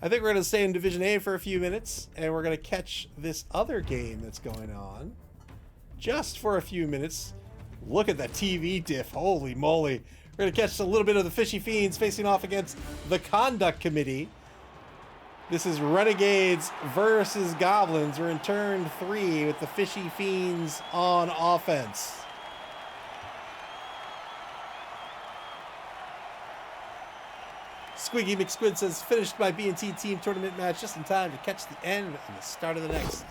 I think we're going to stay in Division A for a few minutes, and we're going to catch this other game that's going on just for a few minutes. Look at the TV diff. Holy moly. We're going to catch a little bit of the Fishy Fiends facing off against the Conduct Committee. This is Renegades versus Goblins. We're in turn 3 with the Fishy Fiends on offense. Squiggy McSquid says, finished my B&T team tournament match just in time to catch the end and the start of the next.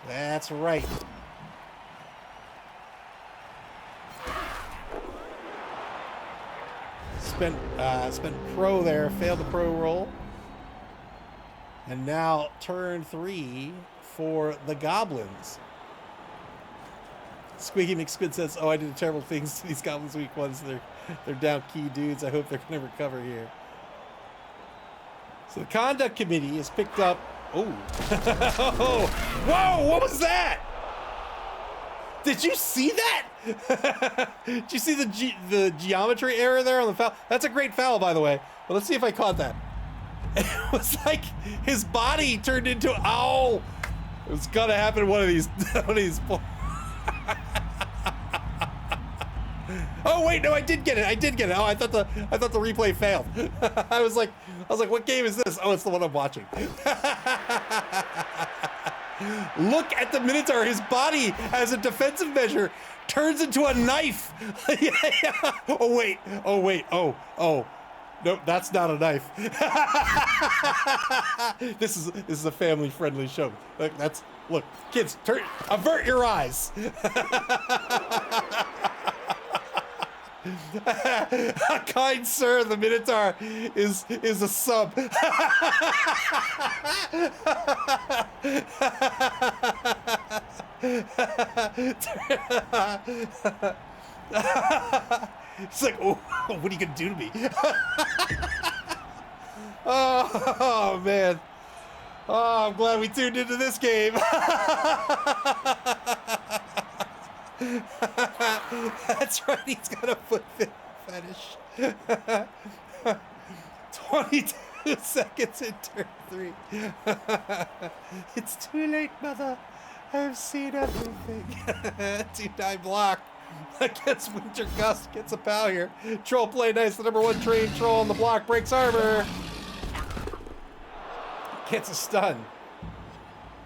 That's right. Spent pro there, failed the pro roll. And now turn 3 for the Goblins. Squeaky McSquid says, oh, I did terrible things to these Goblins week 1, so they're down key dudes. I hope they're going to recover here. So the Conduct Committee has picked up... Oh. Whoa, what was that? Did you see that? Did you see the geometry error there on the foul? That's a great foul, by the way. But let's see if I caught that. It was like his body turned into... Ow! It was going to happen one of these... Oh wait, no, I did get it. Oh, I thought the replay failed. I was like, what game is this? Oh, it's the one I'm watching. Look at the Minotaur. His body, as a defensive measure, turns into a knife. Yeah. Oh wait. Oh. Nope, that's not a knife. This is a family-friendly show. Look, kids, avert your eyes. Kind sir, the Minotaur is a sub. It's like, oh, what are you gonna do to me? Oh man. Oh, I'm glad we tuned into this game. That's right, he's got a foot fetish. 22 seconds in turn 3. It's too late, mother. I've seen everything. 2-die block against Winter Gust. Gets a pow here. Troll play nice. The #1 trained troll on the block. Breaks armor. Gets a stun.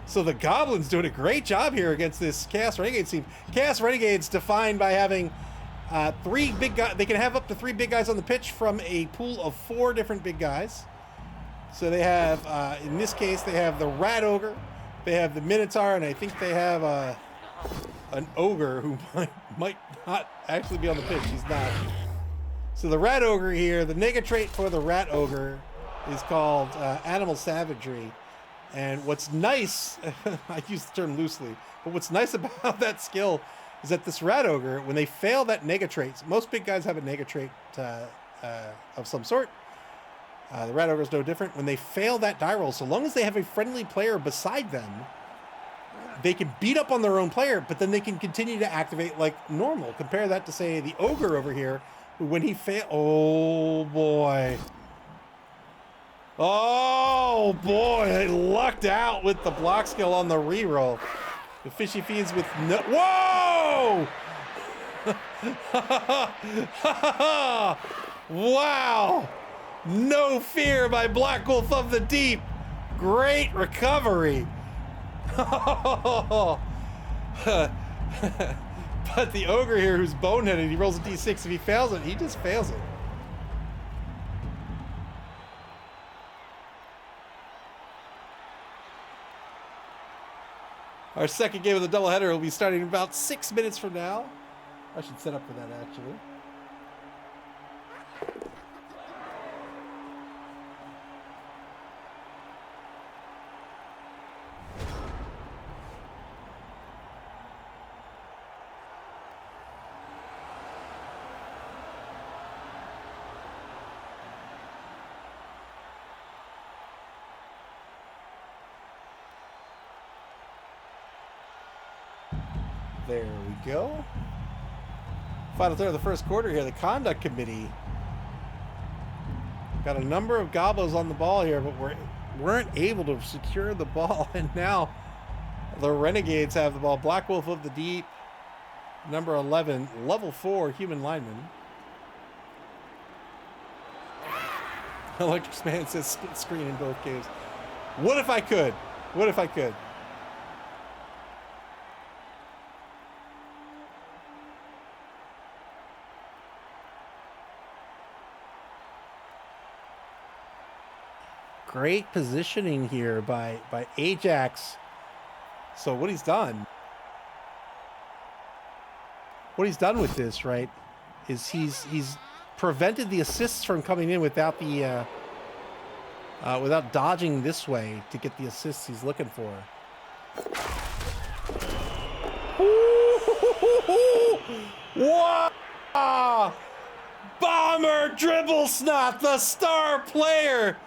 So the Goblins doing a great job here against this Chaos Renegades team. Chaos Renegades defined by having 3 big guys. They can have up to 3 big guys on the pitch from a pool of 4 different big guys. So they have, in this case, they have the Rat Ogre, they have the Minotaur, and I think they have an Ogre who might not actually be on the pitch. He's not. So the Rat Ogre here, the nega trait for the Rat Ogre is called Animal Savagery. And what's nice, I use the term loosely, but what's nice about that skill is that this Rat Ogre, when they fail that nega trait, most big guys have a nega trait of some sort. The Rat Ogre is no different. When they fail that die roll, so long as they have a friendly player beside them, they can beat up on their own player, but then they can continue to activate like normal. Compare that to, say, the Ogre over here, who when he oh boy. Oh boy, they lucked out with the block skill on the reroll. The Fishy Fiends with no... Whoa! Wow! No fear by Black Wolf of the Deep. Great recovery. But the Ogre here, who's boneheaded, he rolls a d6. If he fails it, he just fails it. Our second game of the doubleheader will be starting in about 6 minutes from now. I should set up for that, actually. There we go. Final third of the first quarter here. The Conduct Committee Got a number of gobos on the ball here, but weren't able to secure the ball. And now the Renegades have the ball. Black Wolf of the Deep, number 11, level 4 human lineman. Electric Man says split screen in both games. What if I could? What if I could? Great positioning here by Ajax. So what he's done with this, right, is he's prevented the assists from coming in without the without dodging this way to get the assists he's looking for. Wow! Bomber Dribble Snot, the star player.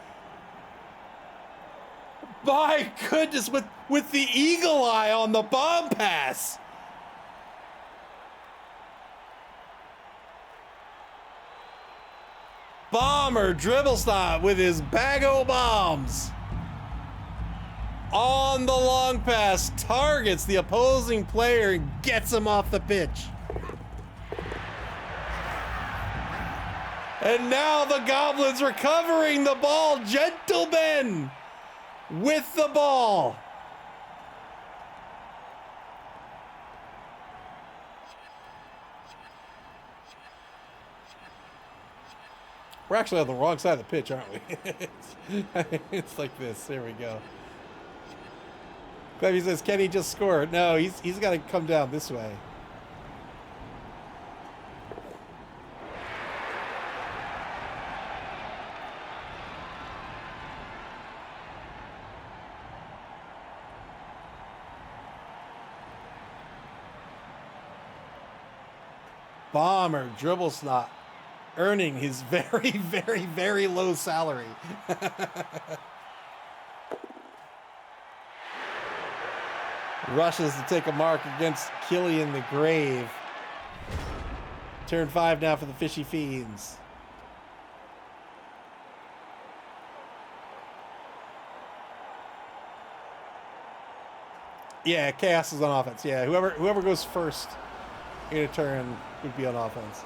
My goodness, with the eagle eye on the bomb pass. Bomber Dribble Snot with his bag o' bombs. On the long pass, targets the opposing player and gets him off the pitch. And now the Goblins recovering the ball. Gentlemen with the ball. We're actually on the wrong side of the pitch, aren't we? It's like this. There we go. Clevy says, can he just score? No, he's got to come down this way. Bomber Dribble Snot earning his very, very, very low salary. Rushes to take a mark against Killian the Grave. Turn 5 now for the Fishy Fiends. Yeah, Chaos is on offense. Yeah, whoever goes first in a turn would be on offense.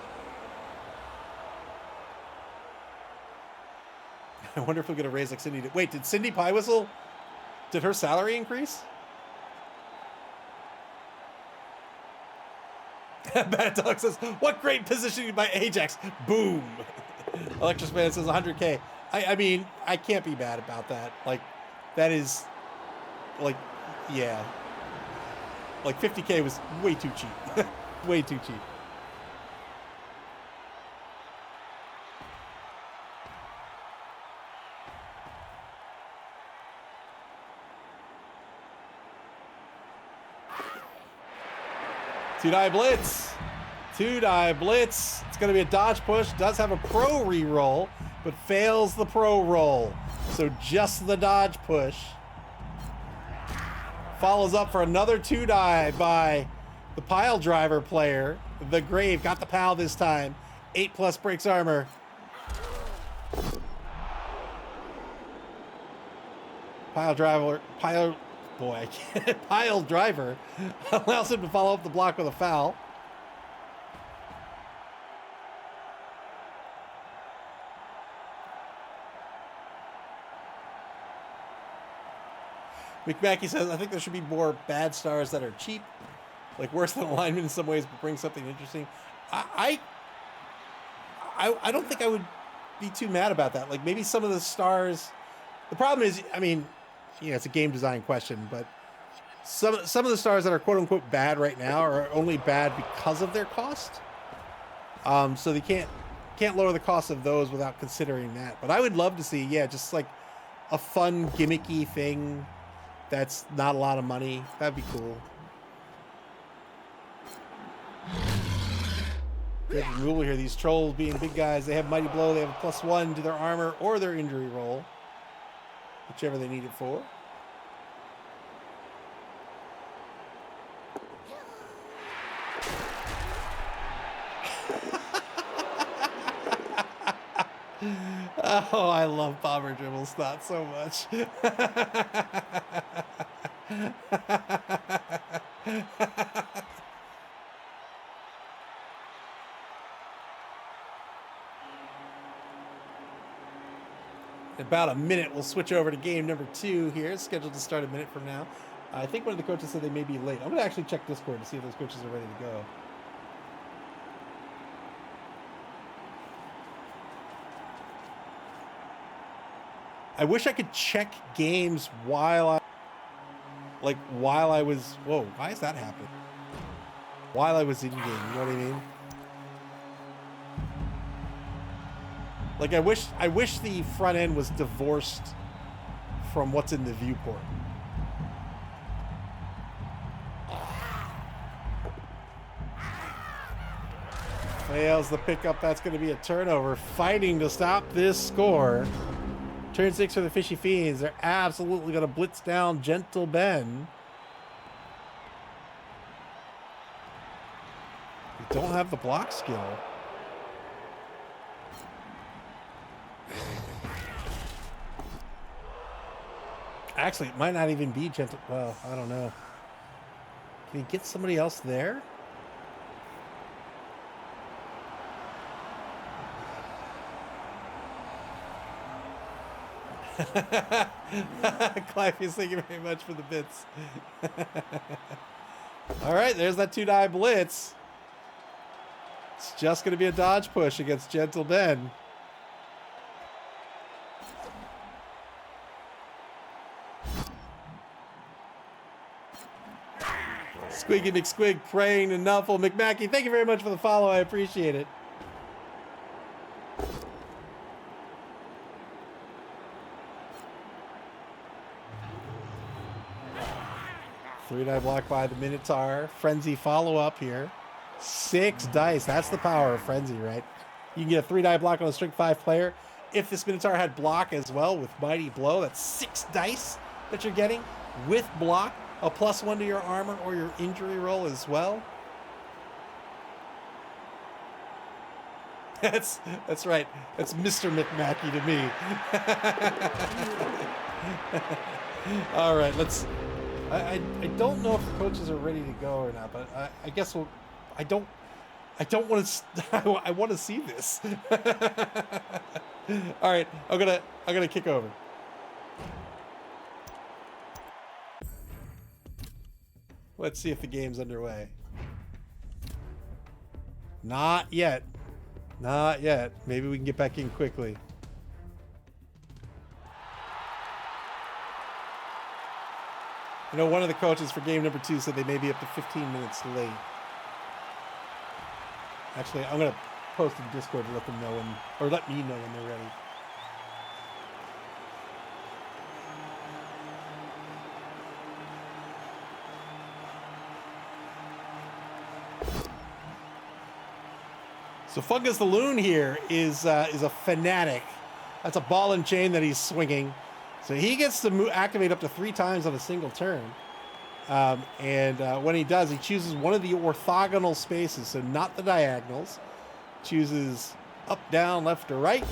I wonder if we're going to raise like Cindy. Wait, did Cindy Pie Whistle? Did her salary increase? Bad Dog says, what great positioning by Ajax. Boom. Electric Man says 100K. I mean, I can't be mad about that. Like, that is, like, yeah. Like, 50K was way too cheap. Way too cheap. Two-die blitz. Two-die blitz. It's going to be a dodge push. Does have a pro re-roll, but fails the pro roll. So just the dodge push. Follows up for another two-die by the pile driver player. The Grave got the pal this time. 8+ breaks armor. Pile driver. Boy, I can't. Pile driver allows him to follow up the block with a foul. McMackey says, I think there should be more bad stars that are cheap, like worse than alignment in some ways, but bring something interesting. I don't think I would be too mad about that. Like maybe some of the stars. The problem is, I mean, yeah, it's a game design question, but some of the stars that are quote unquote bad right now are only bad because of their cost. So they can't lower the cost of those without considering that. But I would love to see, yeah, just like a fun gimmicky thing that's not a lot of money. That'd be cool. Good rule here. These trolls being big guys, they have mighty blow. They have a +1 to their armor or their injury roll, whichever they need it for. Oh, I love bomber dribbles not so much. In about a minute, we'll switch over to game number 2 here. It's scheduled to start a minute from now. I think one of the coaches said they may be late. I'm going to actually check Discord to see if those coaches are ready to go. I wish I could check games while I was... Whoa, why is that happening? While I was in game, you know what I mean? Like, I wish the front end was divorced from what's in the viewport. Fails the pickup. That's going to be a turnover. Fighting to stop this score. Turn 6 for the Fishy Fiends. They're absolutely going to blitz down Gentle Ben. They don't have the block skill. Actually, it might not even be Gentle. Well, I don't know. Can he get somebody else there? Clive, thank you very much for the bits. All right, there's that 2-die blitz. It's just going to be a dodge push against Gentle Ben. Squiggy McSquig praying to Nuffle. McMackey, thank you very much for the follow. I appreciate it. Three-die block by the Minotaur. Frenzy follow-up here. 6 dice. That's the power of Frenzy, right? You can get a 3-die block on a Strength 5 player. If this Minotaur had block as well with Mighty Blow, that's 6 dice that you're getting with block. A +1 to your armor or your injury roll as well. That's right. That's Mr. McMackey to me. All right, let's... I don't know if the coaches are ready to go or not, but I guess we'll... I don't want to... I want to see this. All right, I'm gonna kick over. Let's see if the game's underway. Not yet. Not yet. Maybe we can get back in quickly. I know one of the coaches for game number 2 said they may be up to 15 minutes late. Actually, I'm going to post in Discord to let them know or let me know when they're ready. So Fungus the Loon here is a fanatic. That's a ball and chain that he's swinging. So he gets to activate up to 3 times on a single turn. When he does, he chooses one of the orthogonal spaces, so not the diagonals. Chooses up, down, left, or right,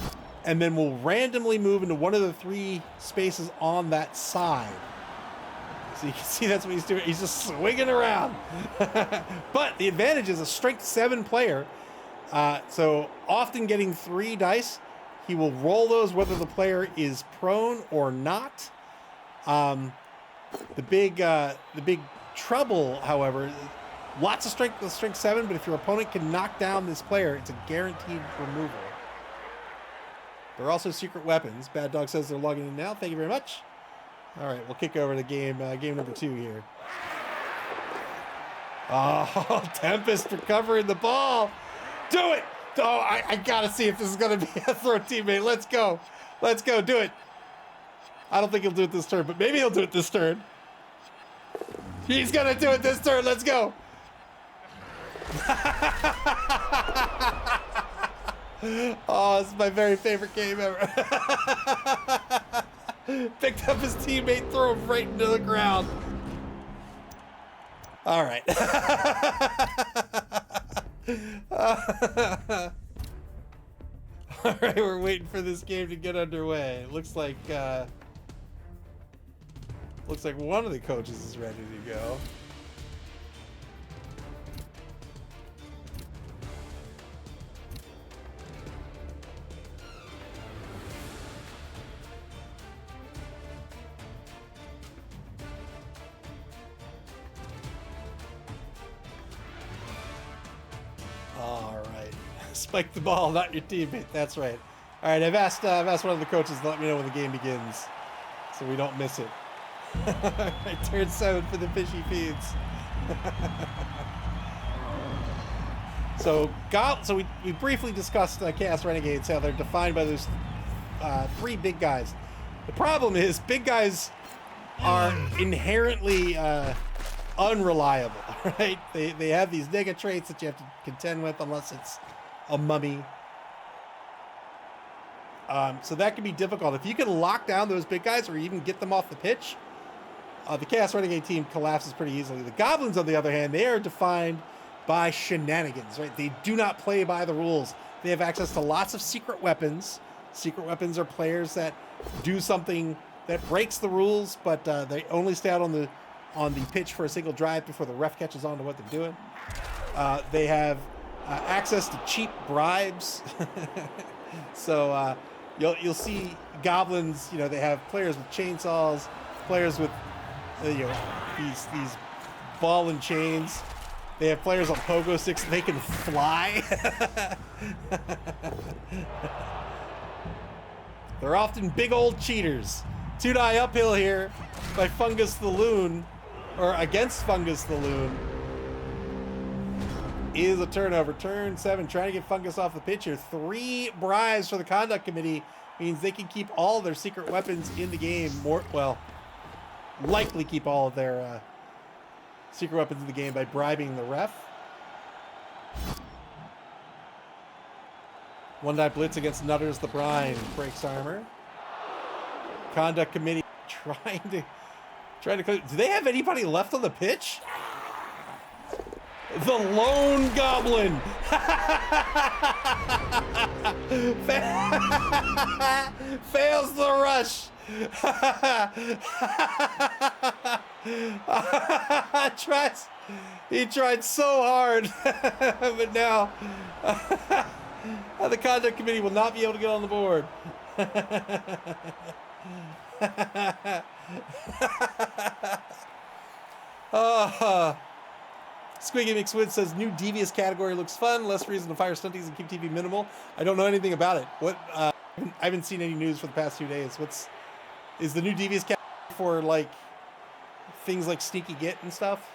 and then will randomly move into one of the 3 spaces on that side. So you can see that's what he's doing. He's just swinging around. But the advantage is a Strength 7 player. So often getting 3 dice, he will roll those whether the player is prone or not. The big trouble, however, lots of strength with Strength 7, but if your opponent can knock down this player, it's a guaranteed removal. There are also secret weapons. Bad Dog says they're logging in now. Thank you very much. All right, we'll kick over to game number 2 here. Oh, Tempest recovering the ball. Do it! Oh, I gotta see if this is gonna be a throw teammate. Let's go. Let's go. Do it. I don't think he'll do it this turn, but maybe he'll do it this turn. He's gonna do it this turn. Let's go. Oh, this is my very favorite game ever. Picked up his teammate, throw him right into the ground. All right. All right, we're waiting for this game to get underway. It looks like one of the coaches is ready to go. All right, spike the ball, not your teammate. That's right. All right, I've asked one of the coaches to let me know when the game begins, so we don't miss it. I turn 7 for the fishy feeds. So we briefly discussed Chaos Renegades, how they're defined by those 3 big guys. The problem is big guys are inherently unreliable, right? They have these nega traits that you have to contend with unless it's a mummy. So that can be difficult. If you can lock down those big guys or even get them off the pitch, the Chaos Renegade team collapses pretty easily. The Goblins, on the other hand, they are defined by shenanigans, right? They do not play by the rules. They have access to lots of secret weapons. Secret weapons are players that do something that breaks the rules, but they only stay out on the pitch for a single drive before the ref catches on to what they're doing. They have access to cheap bribes. So you'll see Goblins, they have players with chainsaws, players with these ball and chains. They have players on pogo sticks. They can fly. They're often big old cheaters. 2-die uphill here by Fungus the Loon, or against Fungus the Loon, is a turnover. Turn 7, trying to get Fungus off the pitch here. 3 bribes for the conduct committee means they can keep all their secret weapons in the game. Likely keep all of their secret weapons in the game by bribing the ref. 1-die blitz against Nutters the Brine. Breaks armor. Conduct committee trying to do they have anybody left on the pitch? The lone goblin fails the rush. He tried so hard, but now the conduct committee will not be able to get on the board. Squiggy McSwid says new devious category looks fun. Less reason to fire stunties and keep TV minimal. I don't know anything about it. I haven't seen any news for the past 2 days. Is the new devious category for things like sneaky git and stuff?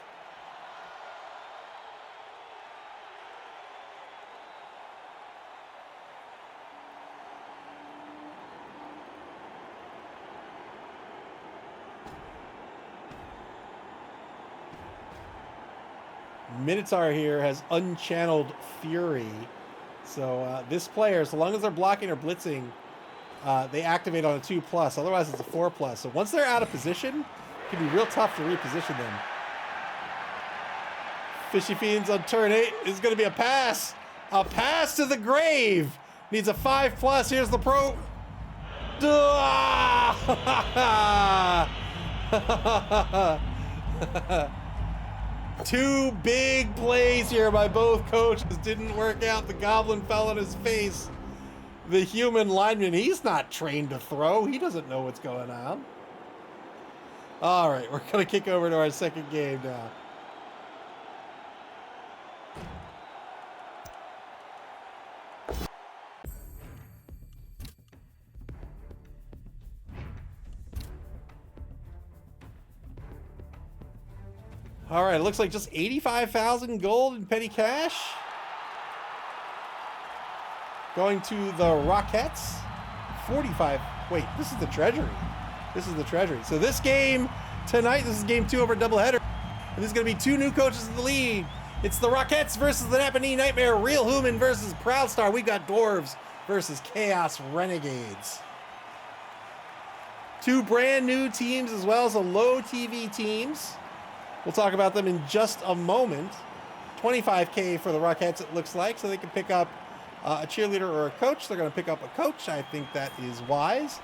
Minotaur here has unchanneled Fury. So this player, so long as they're blocking or blitzing, they activate on a 2+. Otherwise, it's a 4+. So once they're out of position, it can be real tough to reposition them. Fishy Fiends on turn 8 is going to be a pass. A pass to the grave. Needs a 5+. Here's the pro. 2 big plays here by both coaches. Didn't work out. The goblin fell on his face. The human lineman, he's not trained to throw. He doesn't know what's going on. All right, we're going to kick over to our second game now. All right, it looks like just 85,000 gold in petty cash. Going to the Rockettes. 45. Wait, this is the treasury. This is the treasury. So this game tonight, this is game 2 over a doubleheader. And this is going to be 2 new coaches in the lead. It's the Rockettes versus the Nappanee Nightmare. Real Human versus Proudstar. We've got Dwarves versus Chaos Renegades. 2 brand new teams as well as a low TV teams. We'll talk about them in just a moment. 25K for the Rockettes, it looks like, so they can pick up a cheerleader or a coach, they're going to pick up a coach. I think that is wise.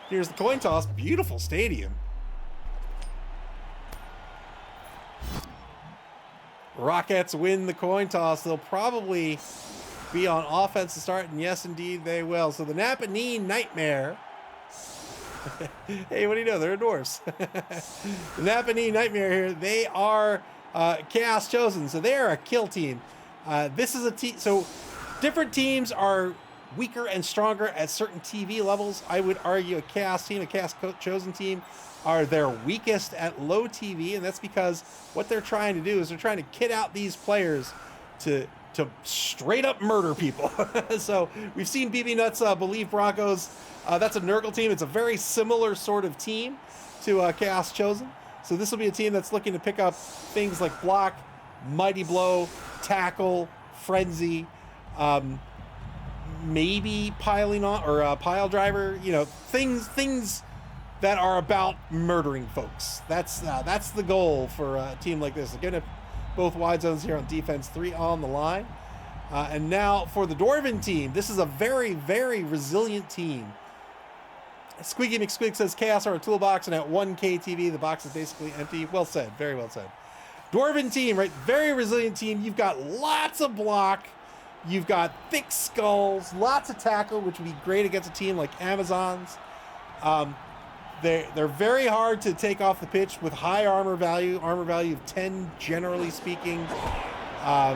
Here's the coin toss. Beautiful stadium. Rockettes win the coin toss. They'll probably be on offense to start, and yes, indeed, they will. So the Nappanee Nightmare. Hey, what do you know? They're dwarves. The Nappanee Nightmare here, they are Chaos Chosen, so they are a kill team. This is a team, so different teams are weaker and stronger at certain TV levels. I would argue a Chaos team, a Chaos Chosen team, are their weakest at low TV, and that's because what they're trying to do is they're trying to kit out these players to straight up murder people. So we've seen BB Nuts Believe Broncos. That's a Nurgle team. It's a very similar sort of team to Chaos Chosen. So this will be a team that's looking to pick up things like block, mighty blow, tackle, frenzy, maybe piling on or pile driver. You know, things that are about murdering folks. That's the goal for a team like this. Again, both wide zones here on defense, 3 on the line. And now for the Dwarven team, this is a very, very resilient team. Squeaky McSqueak says Chaos are a toolbox, and at 1K TV, the box is basically empty. Well said. Very well said. Dwarven team, right? Very resilient team. You've got lots of block. You've got thick skulls, lots of tackle, which would be great against a team like Amazons. They're very hard to take off the pitch with high armor value of 10, generally speaking. A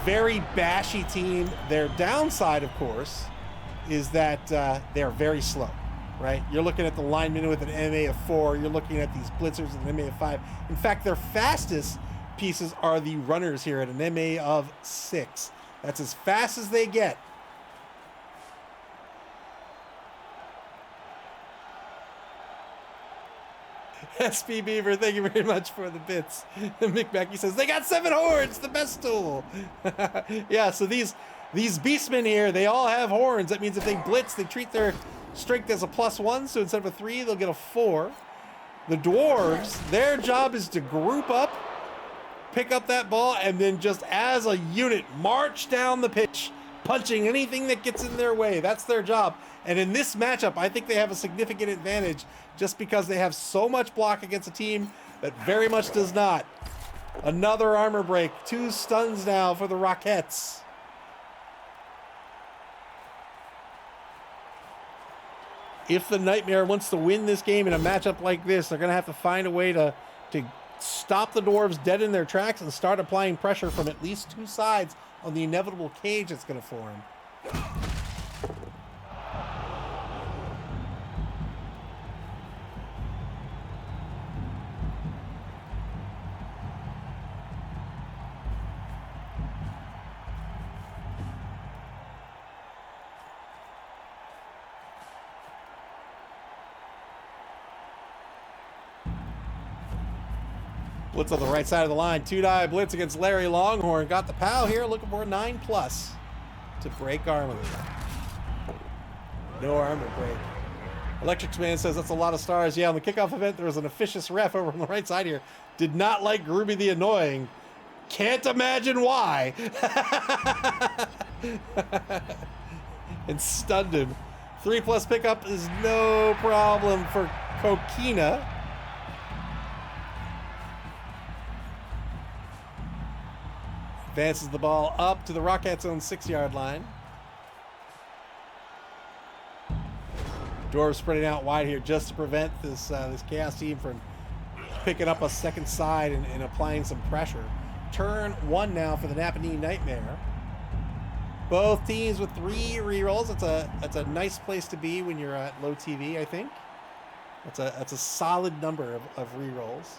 very bashy team. Their downside, of course, is that they're very slow, right? You're looking at the linemen with an MA of 4. You're looking at these blitzers with an MA of 5. In fact, their fastest pieces are the runners here at an MA of 6. That's as fast as they get. SP Beaver, thank you very much for the bits. Mick Mackey says, they got 7 horns, the best tool. Yeah, so these beastmen here, they all have horns. That means if they blitz, they treat their strength as a +1, so instead of a 3, they'll get a 4. The dwarves, their job is to group up, pick up that ball, and then just as a unit, march down the pitch, punching anything that gets in their way. That's their job. And in this matchup, I think they have a significant advantage just because they have so much block against a team that very much does not. Another armor break. 2 stuns now for the Rockettes. If the Nightmare wants to win this game in a matchup like this, they're going to have to find a way to stop the Dwarves dead in their tracks and start applying pressure from at least 2 sides on the inevitable cage that's going to form. Blitz on the right side of the line. 2-die blitz against Larry Longhorn. Got the POW here, looking for a 9+ to break armor. No armor break. Electric Man says that's a lot of stars. Yeah, on the kickoff event, there was an officious ref over on the right side here. Did not like Groovy the Annoying. Can't imagine why. And stunned him. 3+ pickup is no problem for Kokina. Advances the ball up to the Rockettes' own 6-yard line. Dwarves spreading out wide here just to prevent this Chaos team from picking up a second side and applying some pressure. Turn 1 now for the Nappanee Nightmare. Both teams with 3 rerolls. That's a nice place to be when you're at low TV, I think. That's a solid number of rerolls.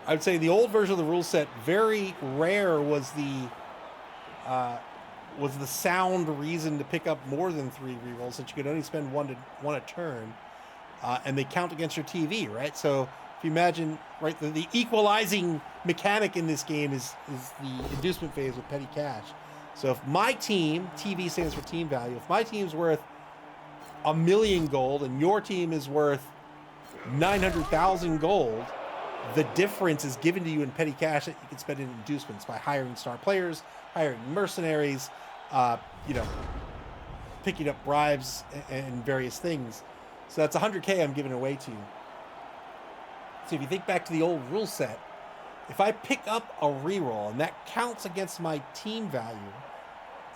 I would say the old version of the rule set, very rare was the sound reason to pick up more than 3 rerolls, that you could only spend one a turn, and they count against your TV, right? So if you imagine, right, the equalizing mechanic in this game is the inducement phase with petty cash. So if my team, TV stands for team value, if my team's worth 1 million gold and your team is worth 900,000 gold, the difference is given to you in petty cash that you can spend in inducements by hiring star players, hiring mercenaries, picking up bribes and various things. So that's 100K I'm giving away to you. So if you think back to the old rule set, if I pick up a reroll and that counts against my team value,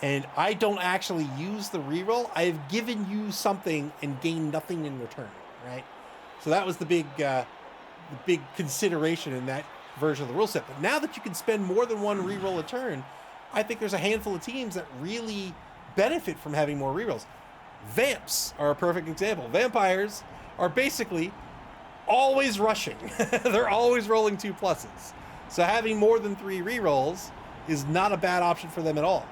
and I don't actually use the reroll, I've given you something and gained nothing in return, right? So that was the big consideration in that version of the rule set. But now that you can spend more than one reroll a turn, I think there's a handful of teams that really benefit from having more rerolls. Vamps are a perfect example. Vampires are basically always rushing. They're always rolling 2+. So having more than 3 rerolls is not a bad option for them at all.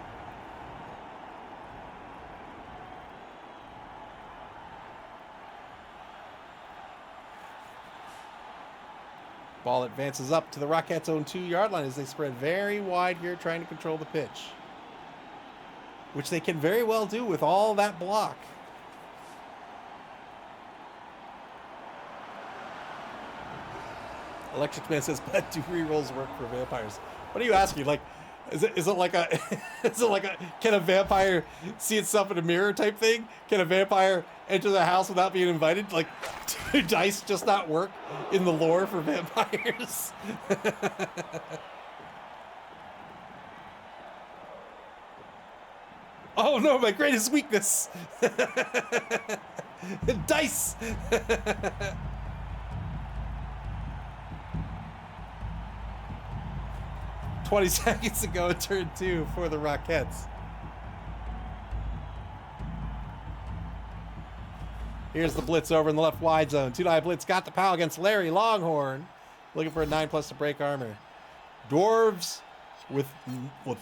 Ball advances up to the Rockettes' own 2-yard line as they spread very wide here, trying to control the pitch, which they can very well do with all that block. Electric Man says, "But do rerolls work for vampires?" What are you asking? Like, is it like a can a vampire see itself in a mirror type thing? Can a vampire enter the house without being invited? Like, do dice just not work in the lore for vampires? Oh no, my greatest weakness. Dice. 20 seconds ago, turn 2 for the Rockettes. Here's the blitz over in the left wide zone. 2-die blitz got the pal against Larry Longhorn. Looking for a 9+ to break armor. Dwarves with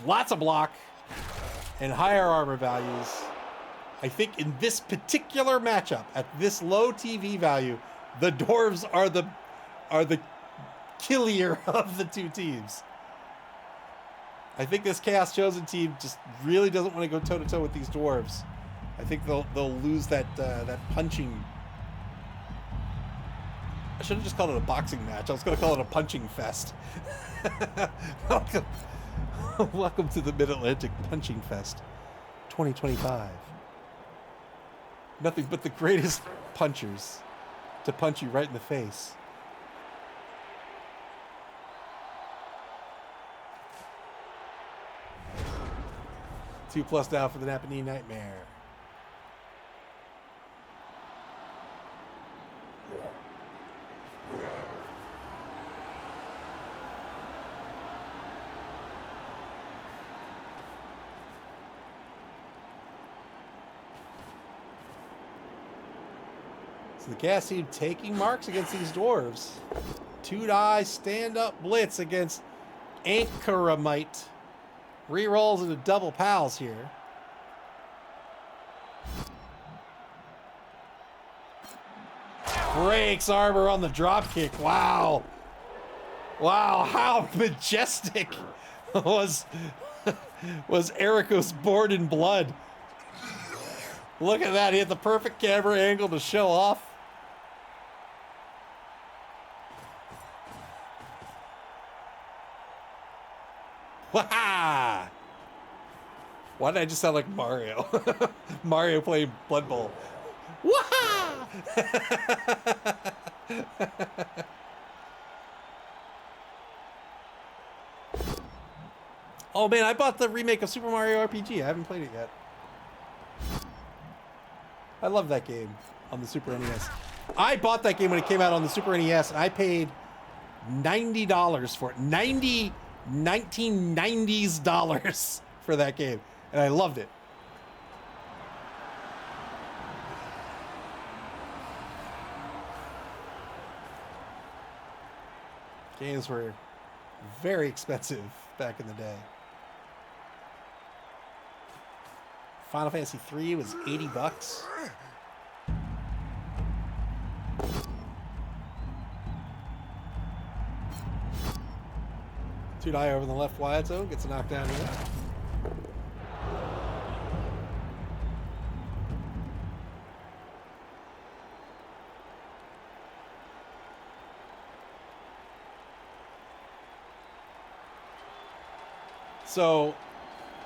lots of block and higher armor values. I think in this particular matchup, at this low TV value, the Dwarves are the killier of the two teams. I think this Chaos Chosen team just really doesn't want to go toe-to-toe with these Dwarves. I think they'll lose that punching. I should have just called it a boxing match. I was going to call it a punching fest. Welcome to the Mid-Atlantic Punching Fest 2025. Nothing but the greatest punchers to punch you right in the face. Two plus now for the Nappanee Nightmare. So the Gas team taking marks against these Dwarves. 2-die stand-up blitz against Anchoramite. Rerolls into double pals here. Breaks armor on the drop kick. Wow. Wow, how majestic was Ericos Born in Blood. Look at that. He had the perfect camera angle to show off. Wah! Why did I just sound like Mario? Mario playing Blood Bowl. Wah! Oh man, I bought the remake of Super Mario RPG. I haven't played it yet. I love that game on the Super NES. I bought that game when it came out on the Super NES, and I paid $90 for it. 1990s dollars for that game, and I loved it. Games were very expensive back in the day. Final Fantasy III was $80. Two-die over the left wide zone, gets a knockdown here. So,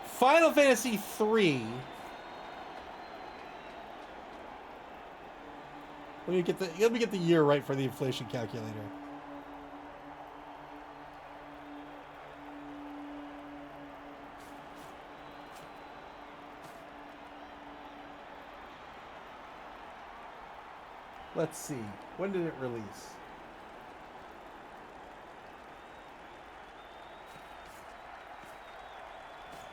Final Fantasy 3. Let me get the year right for the inflation calculator. Let's see. When did it release?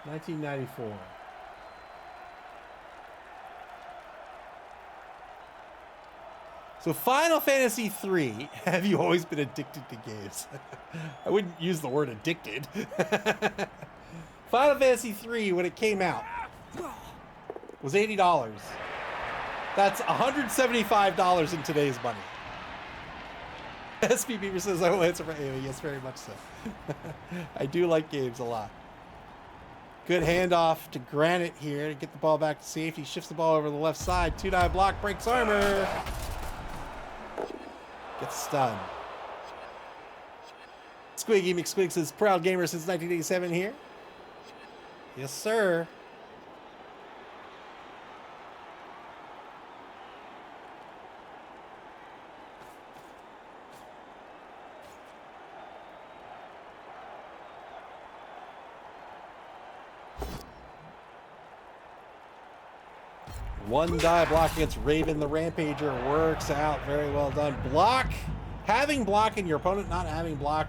$1994. So Final Fantasy 3, have you always been addicted to games? I wouldn't use the word addicted. Final Fantasy 3, when it came out, was $80. That's $175 in today's money. SP Beaver says, I will answer for Amy. Yes, very much so. I do like games a lot. Good handoff to Granite here to get the ball back to safety. Shifts the ball over the left side. 2-dive block, breaks armor. Gets stunned. Squiggy McSquig says, proud gamer since 1987 here. Yes, sir. One die block against Raven the Rampager works out very well done. Block. Having block and your opponent not having block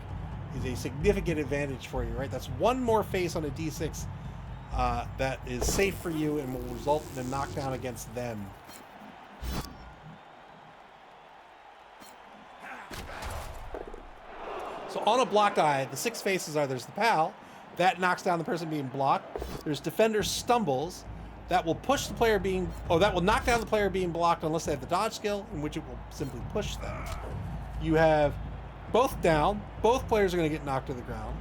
is a significant advantage for you, right? That's one more face on a D6 that is safe for you and will result in a knockdown against them. So on a block die, the 6 faces are, there's the PAL. That knocks down the person being blocked. There's Defender Stumbles. That will push the player being... Oh, that will knock down the player being blocked unless they have the dodge skill, in which it will simply push them. You have both down. Both players are going to get knocked to the ground.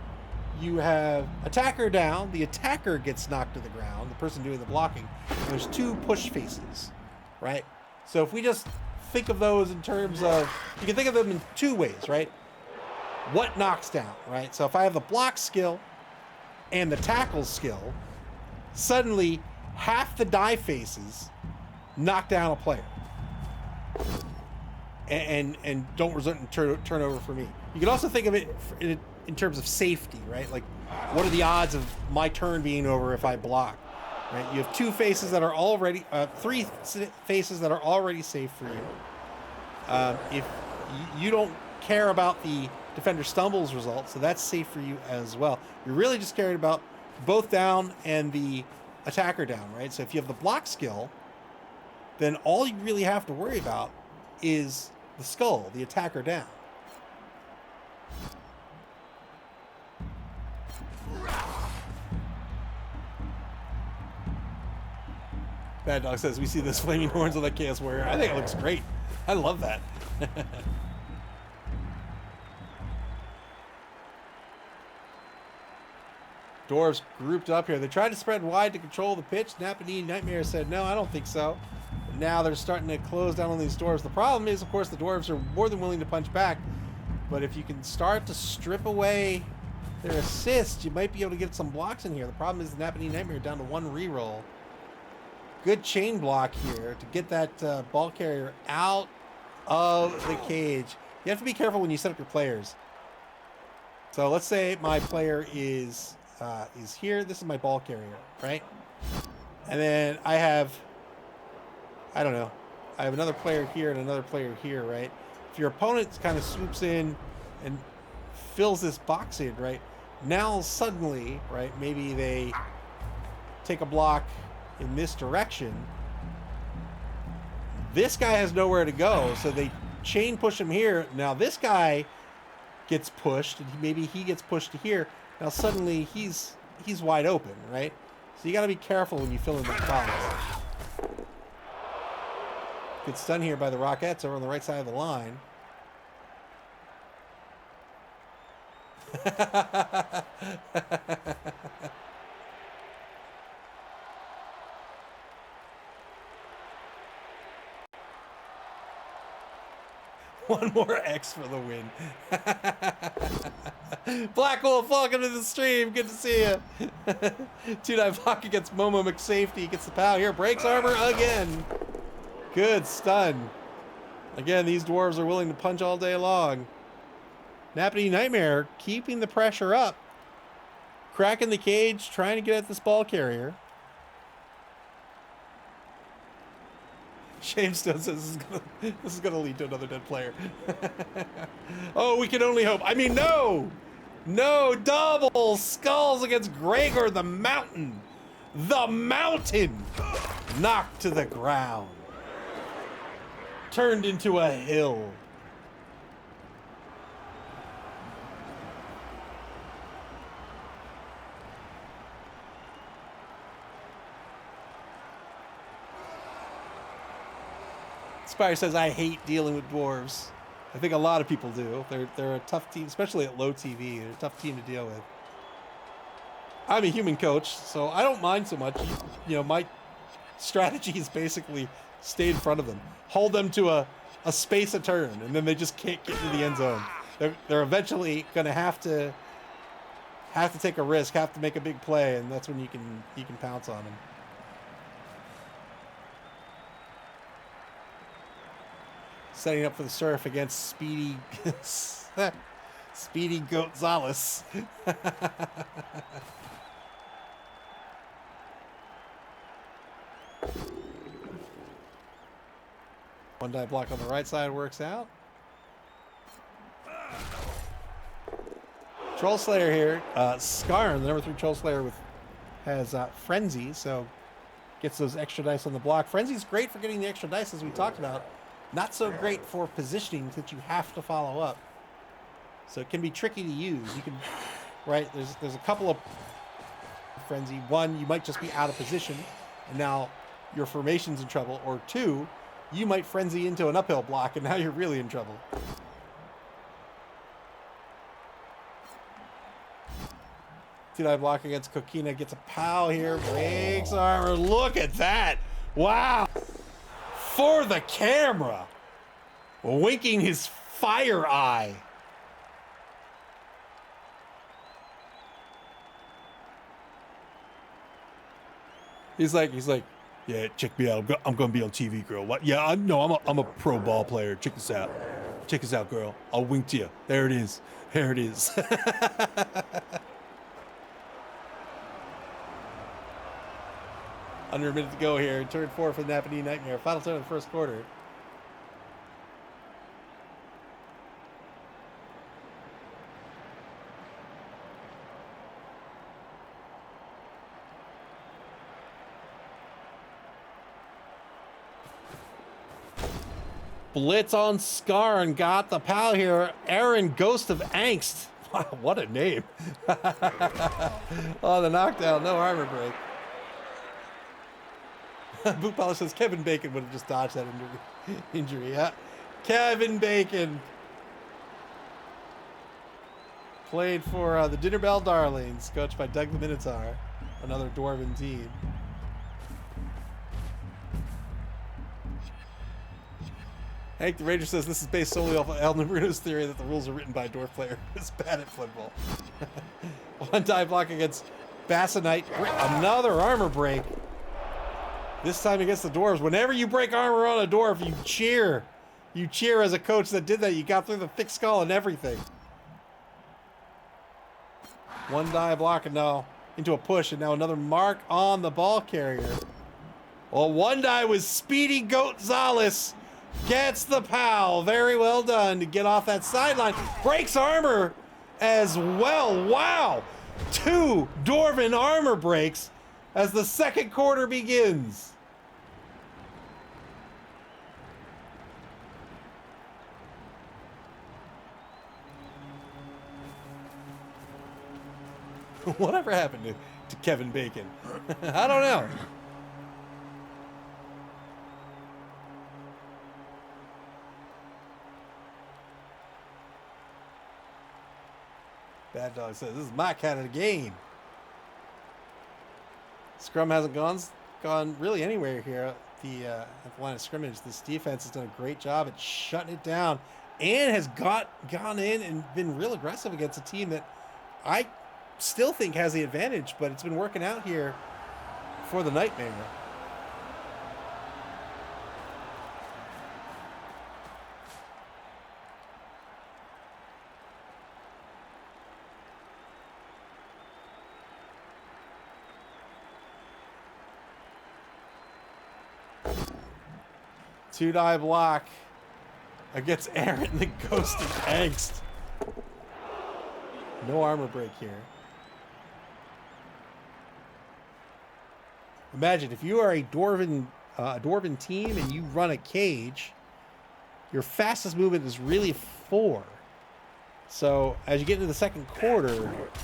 You have attacker down. The attacker gets knocked to the ground, the person doing the blocking. And there's 2 push faces, right? So if we just think of those in terms of... You can think of them in 2 ways, right? What knocks down, right? So if I have the block skill and the tackle skill, suddenly... half the die faces knock down a player and don't result in turnover for me. You can also think of it in terms of safety, right? Like, what are the odds of my turn being over if I block, right? You have 2 faces that are already, 3 faces that are already safe for you. If you don't care about the Defender Stumbles result, so that's safe for you as well. You're really just caring about both down and the attacker down, right? So if you have the block skill, then all you really have to worry about is the skull, the attacker down. Bad Dog says, we see this flaming horns on that Chaos Warrior. I think it looks great. I love that. Dwarves grouped up here. They tried to spread wide to control the pitch. Nappanee Nightmare said, no, I don't think so. But now they're starting to close down on these dwarves. The problem is, of course, the dwarves are more than willing to punch back. But if you can start to strip away their assists, you might be able to get some blocks in here. The problem is the Nappanee Nightmare down to 1 reroll. Good chain block here to get that ball carrier out of the cage. You have to be careful when you set up your players. So let's say my player is here. This is my ball carrier, right? And then I have another player here and another player here, right? If your opponent kind of swoops in and fills this box in, right? Now suddenly, right, maybe they take a block in this direction. This guy has nowhere to go, so they chain push him here. Now this guy gets pushed, and maybe he gets pushed to here. Now suddenly he's wide open, right? So you got to be careful when you fill in the box. Gets stunned here by the Rockettes over on the right side of the line. One more X for the win. Black Wolf, welcome to the stream. Good to see you. 2-9 block against Momo McSafety. Gets the pow here. Breaks armor again. Good stun. Again, these dwarves are willing to punch all day long. Nappanee Nightmare keeping the pressure up. Cracking the cage, trying to get at this ball carrier. Shamestone says this is gonna lead to another dead player. Oh, we can only hope. I mean, no! No, double skulls against Gregor the Mountain. The Mountain! Knocked to the ground. Turned into a hill. Spire says, I hate dealing with dwarves. I think a lot of people do. They're a tough team, especially at low TV. They're a tough team to deal with. I'm a human coach, so I don't mind so much. You know, my strategy is basically stay in front of them. Hold them to a space a turn, and then they just can't get to the end zone. They're eventually going to have to take a risk, have to make a big play, and that's when you can pounce on them. Setting up for the surf against Speedy Gonzalez. One die block on the right side works out. Troll Slayer here. Skarn, the number 3 Troll Slayer has Frenzy, so gets those extra dice on the block. Frenzy's great for getting the extra dice, as we talked about. Not so great for positioning that you have to follow up. So it can be tricky to use. You can, right, there's a couple of Frenzy. One, you might just be out of position, and now your formation's in trouble. Or two, you might Frenzy into an uphill block, and now you're really in trouble. Two-die block against Kokina. Gets a pow here. Breaks armor. Look at that. Wow. For the camera. Winking his fire eye. He's like, yeah, check me out. I'm gonna be on TV, girl. What? Yeah, I'm a pro ball player. Check this out. Check this out, girl. I'll wink to you. There it is. There it is. Under a minute to go here. Turn 4 for the Nappanee Nightmare. Final turn of the first quarter. Blitz on Skarn. Got the pal here. Aaron, Ghost of Angst. Wow, what a name. Oh, the knockdown. No armor break. Boot Polish says Kevin Bacon would have just dodged that injury. Yeah. Kevin Bacon. Played for the Dinner Bell Darlings, coached by Doug the Minotaur, another Dwarven team. Hank the Ranger says this is based solely off of El Bruno's theory that the rules are written by a dwarf player who's bad at football. One die block against Bassanite. Another armor break. This time against the dwarves. Whenever you break armor on a dwarf, you cheer. You cheer as a coach that did that. You got through the thick skull and everything. One die block and now into a push, and now another mark on the ball carrier. Well, one die was Speedy Gonzalez. Gets the pal. Very well done to get off that sideline. Breaks armor as well. Wow. 2 Dwarven armor breaks as the second quarter begins. Whatever happened to Kevin Bacon? I don't know. Bad Dog says, this is my kind of game. Scrum hasn't gone really anywhere here. at the line of scrimmage. This defense has done a great job at shutting it down, and has gone in and been real aggressive against a team that I still think has the advantage, but it's been working out here for the Nightmare. Two-die block against Aaron, the Ghost of Angst. No armor break here. Imagine if you are a Dwarven team and you run a cage, your fastest movement is really 4. So as you get into the second quarter,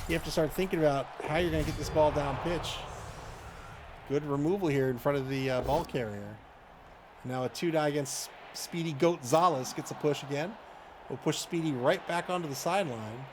you have to start thinking about how you're going to get this ball down pitch. Good removal here in front of the ball carrier. Now a 2-die against Speedy Goat Zalas gets a push again. We'll push Speedy right back onto the sideline.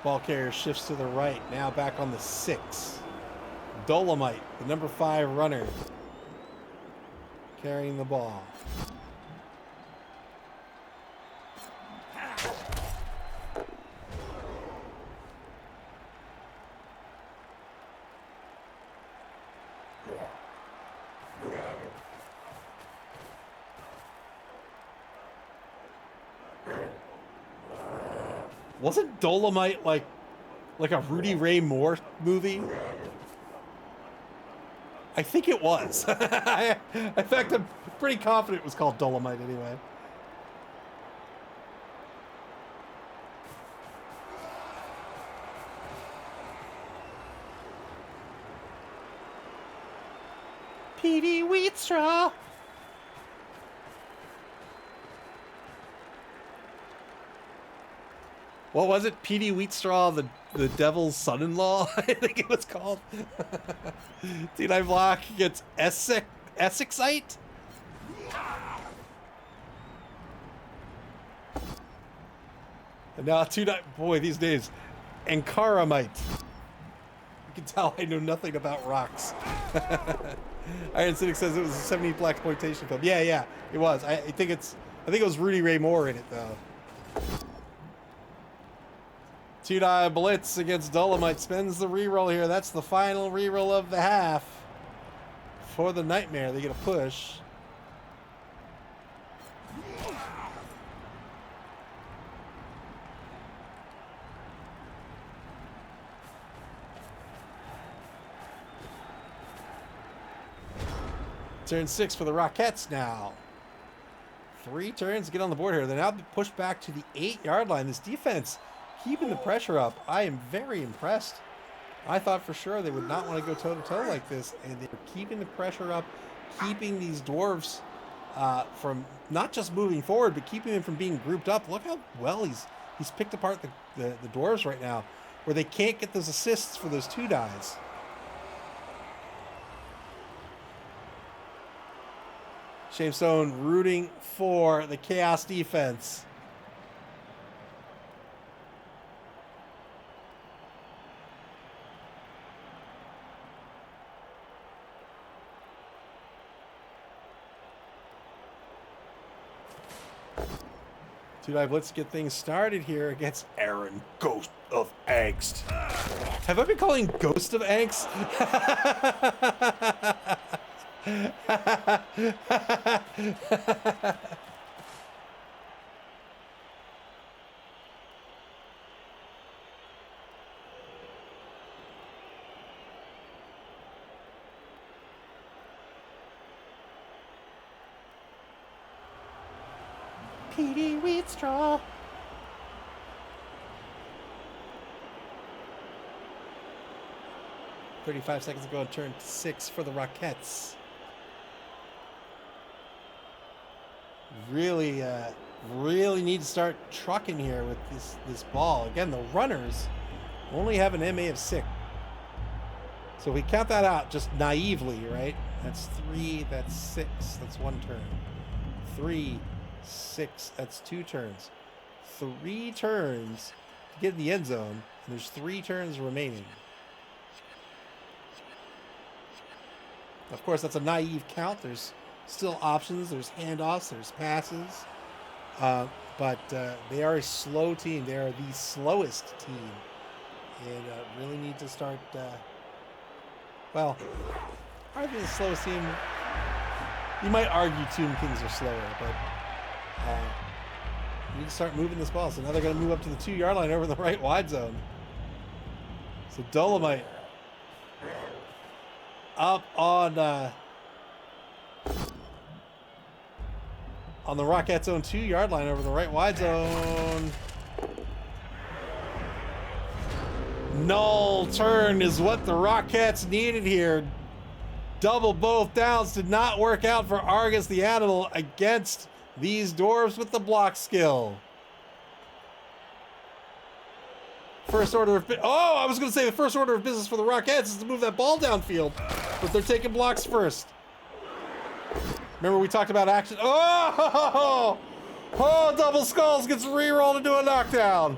Ball carrier shifts to the right, now back on the 6. Dolomite, the number 5 runner, carrying the ball. Wasn't Dolomite like a Rudy Ray Moore movie? I think it was. In fact, I'm pretty confident it was called Dolomite anyway. Petey Wheatstraw. What was it? Petey Wheatstraw, the devil's son-in-law, I think it was called. T9 block gets Essexite. And now 2-9, boy, these days. Ankaramite. You can tell I know nothing about rocks. Iron Cynic says it was a 70s blaxploitation film. Yeah, it was. I think it was Rudy Ray Moore in it though. 2-die blitz against Dolomite spends the reroll here. That's the final reroll of the half for the Nightmare. They get a push. Turn 6 for the Rockettes now. 3 turns to get on the board here. They're now pushed back to the 8-yard line. This defense keeping the pressure up. I am very impressed. I thought for sure they would not want to go toe-to-toe like this, and they're keeping the pressure up, keeping these Dwarves from not just moving forward, but keeping them from being grouped up. Look how well he's picked apart the Dwarves right now, where they can't get those assists for those 2-dies. Shamestone rooting for the Chaos defense. Two-die blitz to get things started here against Aaron, Ghost of Angst. Have I been calling Ghost of Angst? Petey Wheatstraw. "35 seconds ago on turn 6 for the Rockettes." Really really need to start trucking here with this ball. Again, the runners only have an MA of 6. So we count that out just naively, right? That's 3, that's 6, that's 1 turn. 3, 6, that's 2 turns. 3 turns to get in the end zone, and there's 3 turns remaining. Of course, that's a naive count. There's still options. There's handoffs. There's passes. But they are a slow team. They are the slowest team. And really need to start... well, probably the slowest team... You might argue Tomb Kings are slower, but... you need to start moving this ball. So now they're going to move up to the 2-yard line over the right wide zone. So Dolomite... up on the Rockettes' own 2-yard line over the right wide zone. Null turn is what the Rockettes needed here. Double both downs did not work out for Argus the Animal against these dwarves with the block skill. First order of... Oh, I was going to say the first order of business for the Rockettes is to move that ball downfield. But they're taking blocks first. Remember we talked about action... Oh! Oh, Double Skulls gets re-rolled into a knockdown.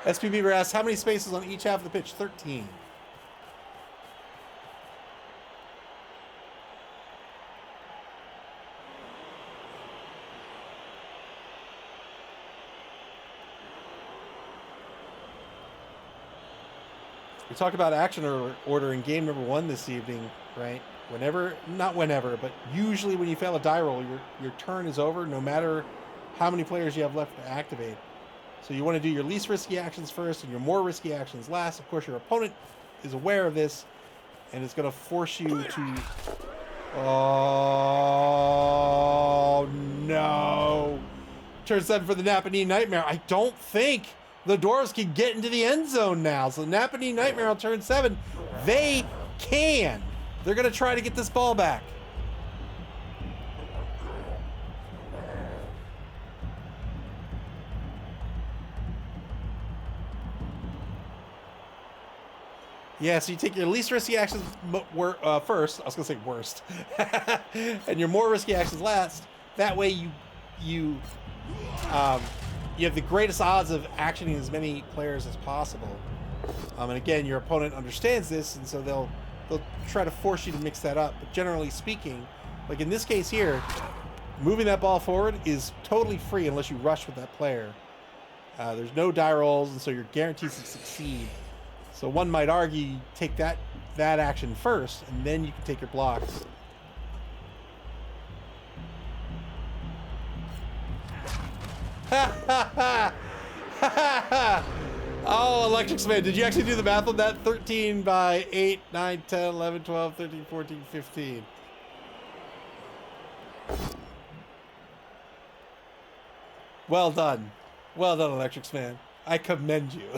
SP Beaver asks, how many spaces on each half of the pitch? 13. We talked about action order in game number 1 this evening, right? Not whenever, but usually when you fail a die roll, your turn is over no matter how many players you have left to activate. So you want to do your least risky actions first and your more risky actions last. Of course, your opponent is aware of this and it's going to force you to... Oh, no. Turn 7 for the Nappanee Nightmare. I don't think... the Dwarves can get into the end zone now. So Nappanee Nightmare on turn 7. They can. They're going to try to get this ball back. Yeah, so you take your least risky actions first. I was going to say worst. And your more risky actions last. That way you have the greatest odds of actioning as many players as possible. And again, your opponent understands this, and so they'll try to force you to mix that up. But generally speaking, like in this case here, moving that ball forward is totally free unless you rush with that player. There's no die rolls, and so you're guaranteed to succeed. So one might argue you take that action first, and then you can take your blocks. Oh, Electrics Man, did you actually do the math on that? 13 by 8, 9, 10, 11, 12, 13, 14, 15. Well done. Well done, Electrics Man. I commend you.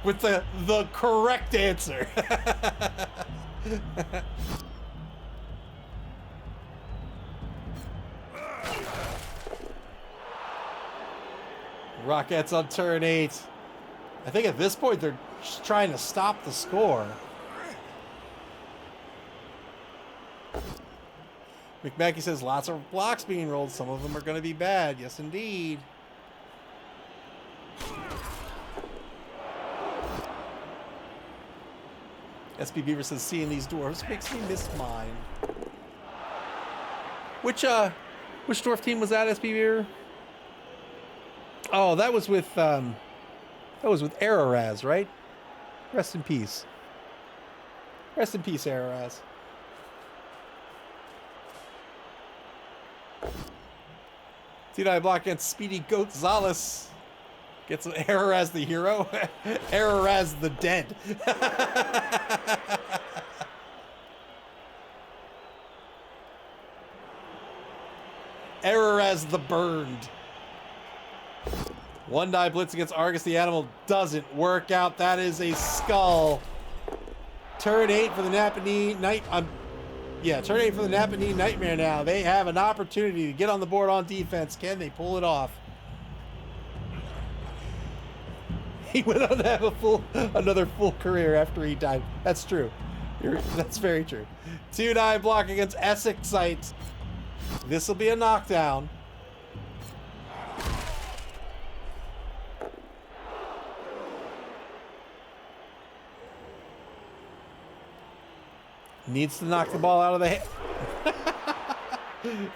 With the correct answer. Rockettes on turn 8. I think at this point they're just trying to stop the score. McMackey says lots of blocks being rolled. Some of them are going to be bad. Yes, indeed. SB Beaver says seeing these dwarves makes me miss mine. Which dwarf team was that, SB Beaver? Oh, that was with Araraz, right? Rest in peace. Rest in peace, Araraz. T9 block against Speedy Gonzalez. Gets Araraz the hero. Araraz the dead. Araraz the burned. One die blitz against Argus the Animal doesn't work out. That is a skull. Turn 8 for the Nappanee turn 8 for the Nappanee Nightmare now. They have an opportunity to get on the board on defense. Can they pull it off? He went on to have another full career after he died. That's true. That's very true. 2-die block against Essexite. This will be a knockdown. Needs to knock the ball out of the hand.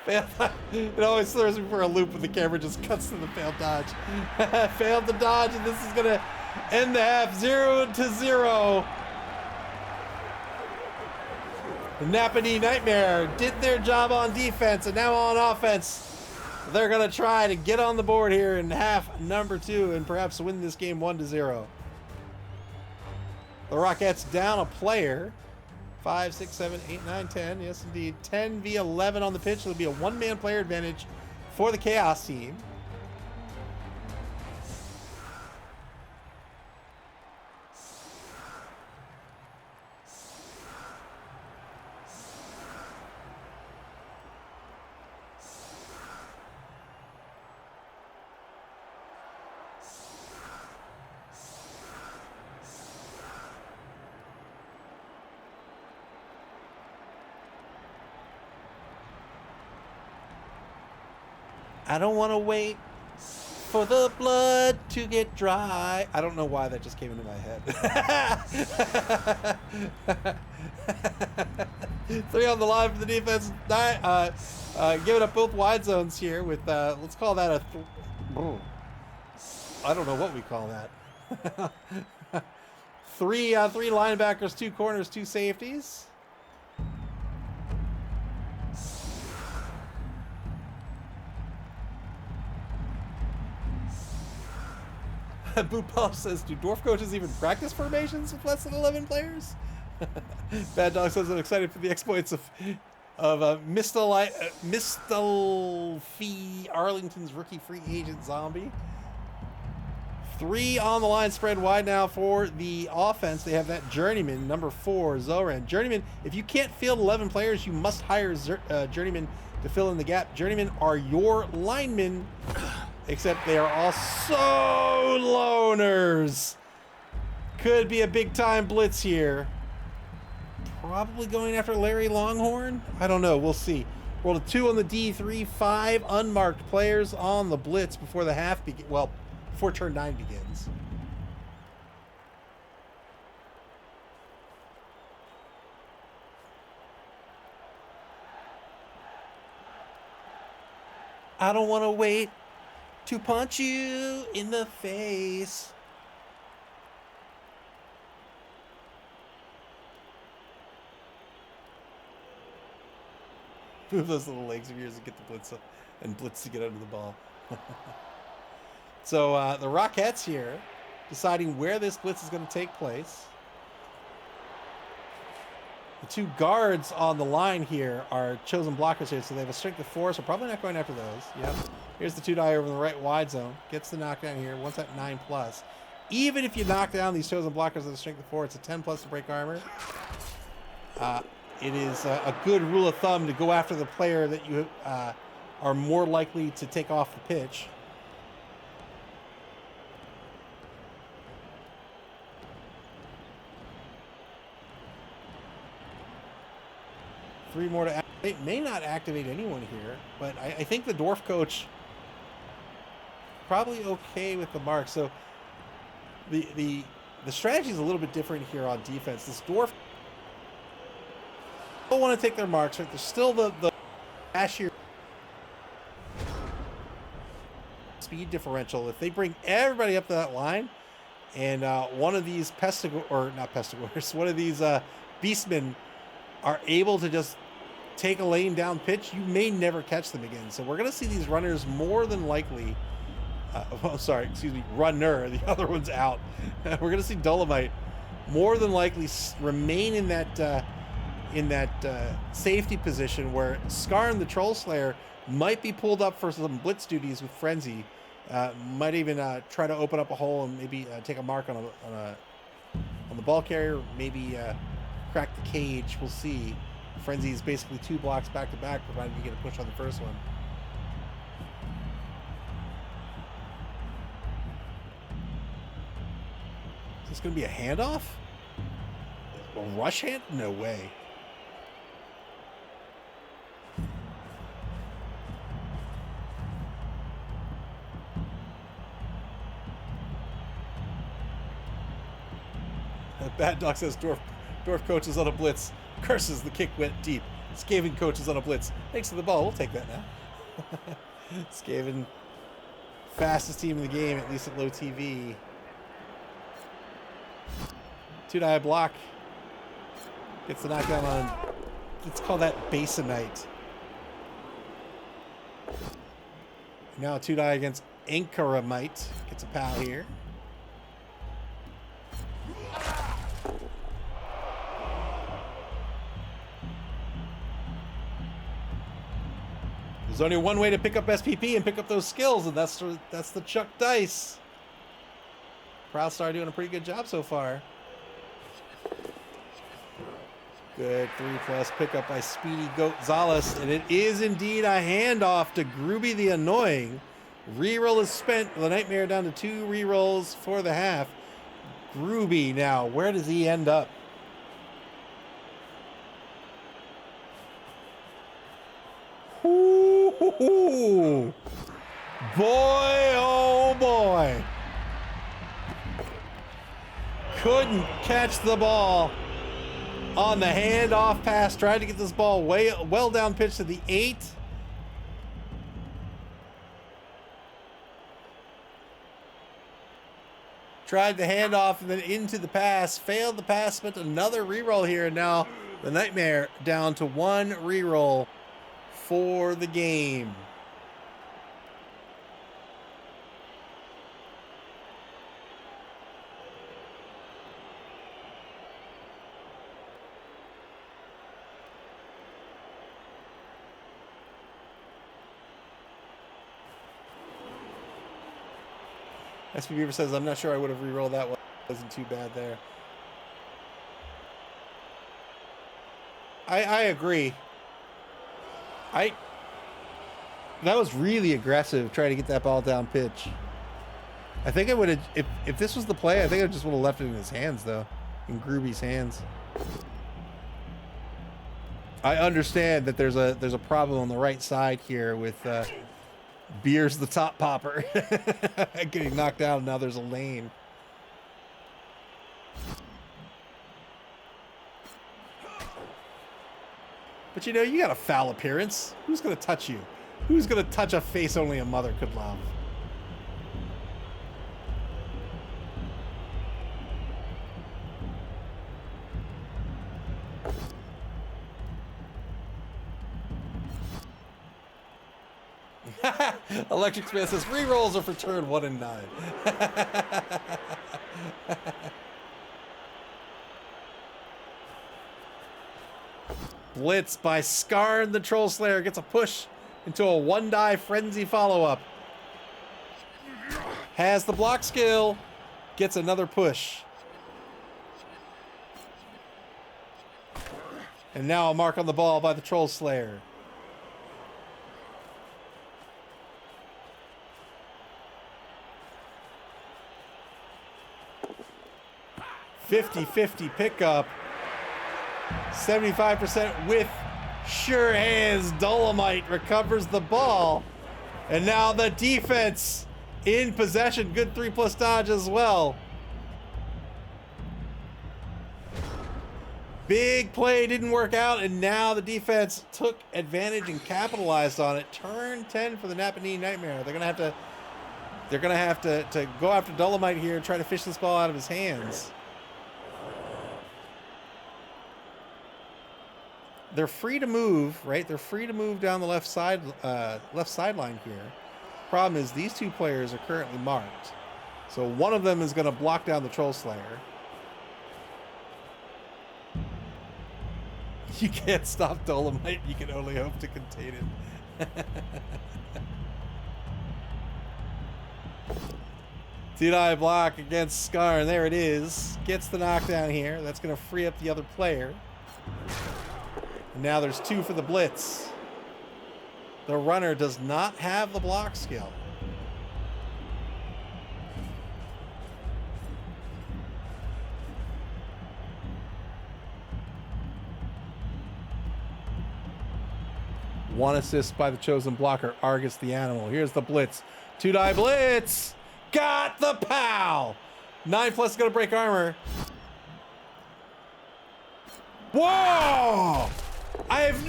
It always throws me for a loop when the camera just cuts to the failed dodge. Failed the dodge, and this is going to end the half 0-0. The Nappanee Nightmare did their job on defense, and now on offense, they're going to try to get on the board here in half number 2 and perhaps win this game 1-0. The Rockettes down a player. 5, 6, 7, 8, 9, 10. Yes, indeed. 10 v 11 on the pitch. It'll be a one-man player advantage for the Chaos team. I don't want to wait for the blood to get dry. I don't know why that just came into my head. 3 on the line for the defense. Giving up both wide zones here with, let's call that I don't know what we call that. 3 linebackers, 2 corners, 2 safeties. Boopal says, do dwarf coaches even practice formations with less than 11 players? Bad Dog says, I'm excited for the exploits of Mistelfee Arlington's rookie free agent zombie. 3 on the line, spread wide now for the offense. They have that Journeyman, number 4, Zoran. Journeyman, if you can't field 11 players, you must hire Journeyman to fill in the gap. Journeymen are your linemen. Except they are also loners. Could be a big-time blitz here. Probably going after Larry Longhorn? I don't know. We'll see. Roll a 2 on the D3. 5 unmarked players on the blitz before the half begins. Well, before turn 9 begins. I don't want to wait to punch you in the face. Move those little legs of yours to get the blitz up and blitz to get under the ball. So the Rockettes here deciding where this blitz is going to take place. The 2 guards on the line here are chosen blockers here, so they have a strength of 4, so probably not going after those. Yep. Here's the 2-die over in the right wide zone. Gets the knockdown here. One's at 9+. Even if you knock down these chosen blockers with a strength of 4, it's a 10+ to break armor. It is a good rule of thumb to go after the player that you are more likely to take off the pitch. Three more to activate. May not activate anyone here, but I think the dwarf coach probably okay with the mark. So the strategy is a little bit different here on defense. This dwarf don't want to take their marks, right? There's still the dash here speed differential. If they bring everybody up to that line, and one of these one of these beastmen are able to just take a lane down pitch, you may never catch them again. So we're going to see these runners more than likely. Runner. The other one's out. We're going to see Dolomite more than likely remain in that safety position where Scar and the Troll Slayer might be pulled up for some blitz duties with Frenzy Might even try to open up a hole and maybe take a mark on the ball carrier. Maybe crack the cage. We'll see. Frenzy is basically 2 blocks back to back, provided you get a push on the first one. Is this going to be a handoff? A rush hand? No way. Bad Dog says Dwarf coaches on a blitz. Curses the kick went deep. Skaven coaches on a blitz. Thanks to the ball. We'll take that now. Skaven, fastest team in the game, at least at low TV. 2-die block. Gets the knockdown on. Let's call that Basinite. Now 2-die against Ankaramite. Gets a pal here. There's only one way to pick up SPP and pick up those skills, and that's the Chuck Dice. Proudstar doing a pretty good job so far. Good 3+ pickup by Speedy Goat Zalas, and it is indeed a handoff to Grooby the Annoying. Reroll is spent. The Nightmare down to 2 rerolls for the half. Grooby now, where does he end up? Ooh, boy, oh boy. Couldn't catch the ball on the handoff pass. Tried to get this ball well down pitch to the 8. Tried the handoff and then into the pass. Failed the pass, but another reroll here. And now the Nightmare down to 1 reroll for the game. SP Beaver says, I'm not sure I would have re-rolled that one. It wasn't too bad there. I agree. That was really aggressive trying to get that ball down pitch. I think I would have, if this was the play, I think I just would have left it in his hands though. In Groovy's hands. I understand that there's a problem on the right side here with Beer's the top popper getting knocked out, and now there's a lane. But you know, you got a foul appearance. Who's gonna touch you? Who's gonna touch a face only a mother could love? Electric Man says re-rolls are for turn 1 and 9. Blitz by Skarn the Troll Slayer gets a push into a 1-die frenzy follow-up. Has the block skill, gets another push. And now a mark on the ball by the Troll Slayer. 50-50 pickup. 75% with sure hands. Dolomite recovers the ball. And now the defense in possession. Good 3+ dodge as well. Big play didn't work out, and now the defense took advantage and capitalized on it. Turn 10 for the Nappanee Nightmare. They're gonna have to go after Dolomite here and try to fish this ball out of his hands. They're free to move, right? They're free to move down the left sideline here. Problem is these two players are currently marked. So one of them is going to block down the Troll Slayer. You can't stop Dolomite. You can only hope to contain it. Two-die block against Scar, and there it is. Gets the knockdown here. That's going to free up the other player. And now there's 2 for the blitz. The runner does not have the block skill. One assist by the chosen blocker, Argus the Animal. Here's the blitz. Two-die blitz. Got the pow. 9+ is going to break armor. Whoa! I've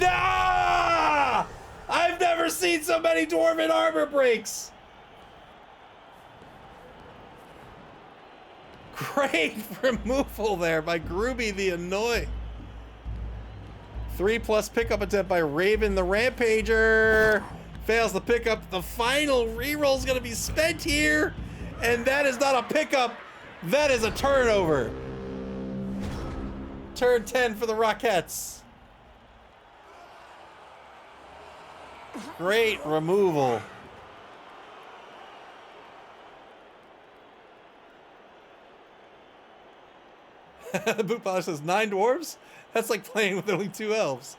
never seen so many Dwarven armor breaks. Great removal there by Grooby the Annoy. 3+ pickup attempt by Raven the Rampager. Fails the pickup. The final reroll is going to be spent here. And that is not a pickup. That is a turnover. Turn 10 for the Rockettes. Great removal. The boot polish says 9 dwarves? That's like playing with only 2 elves.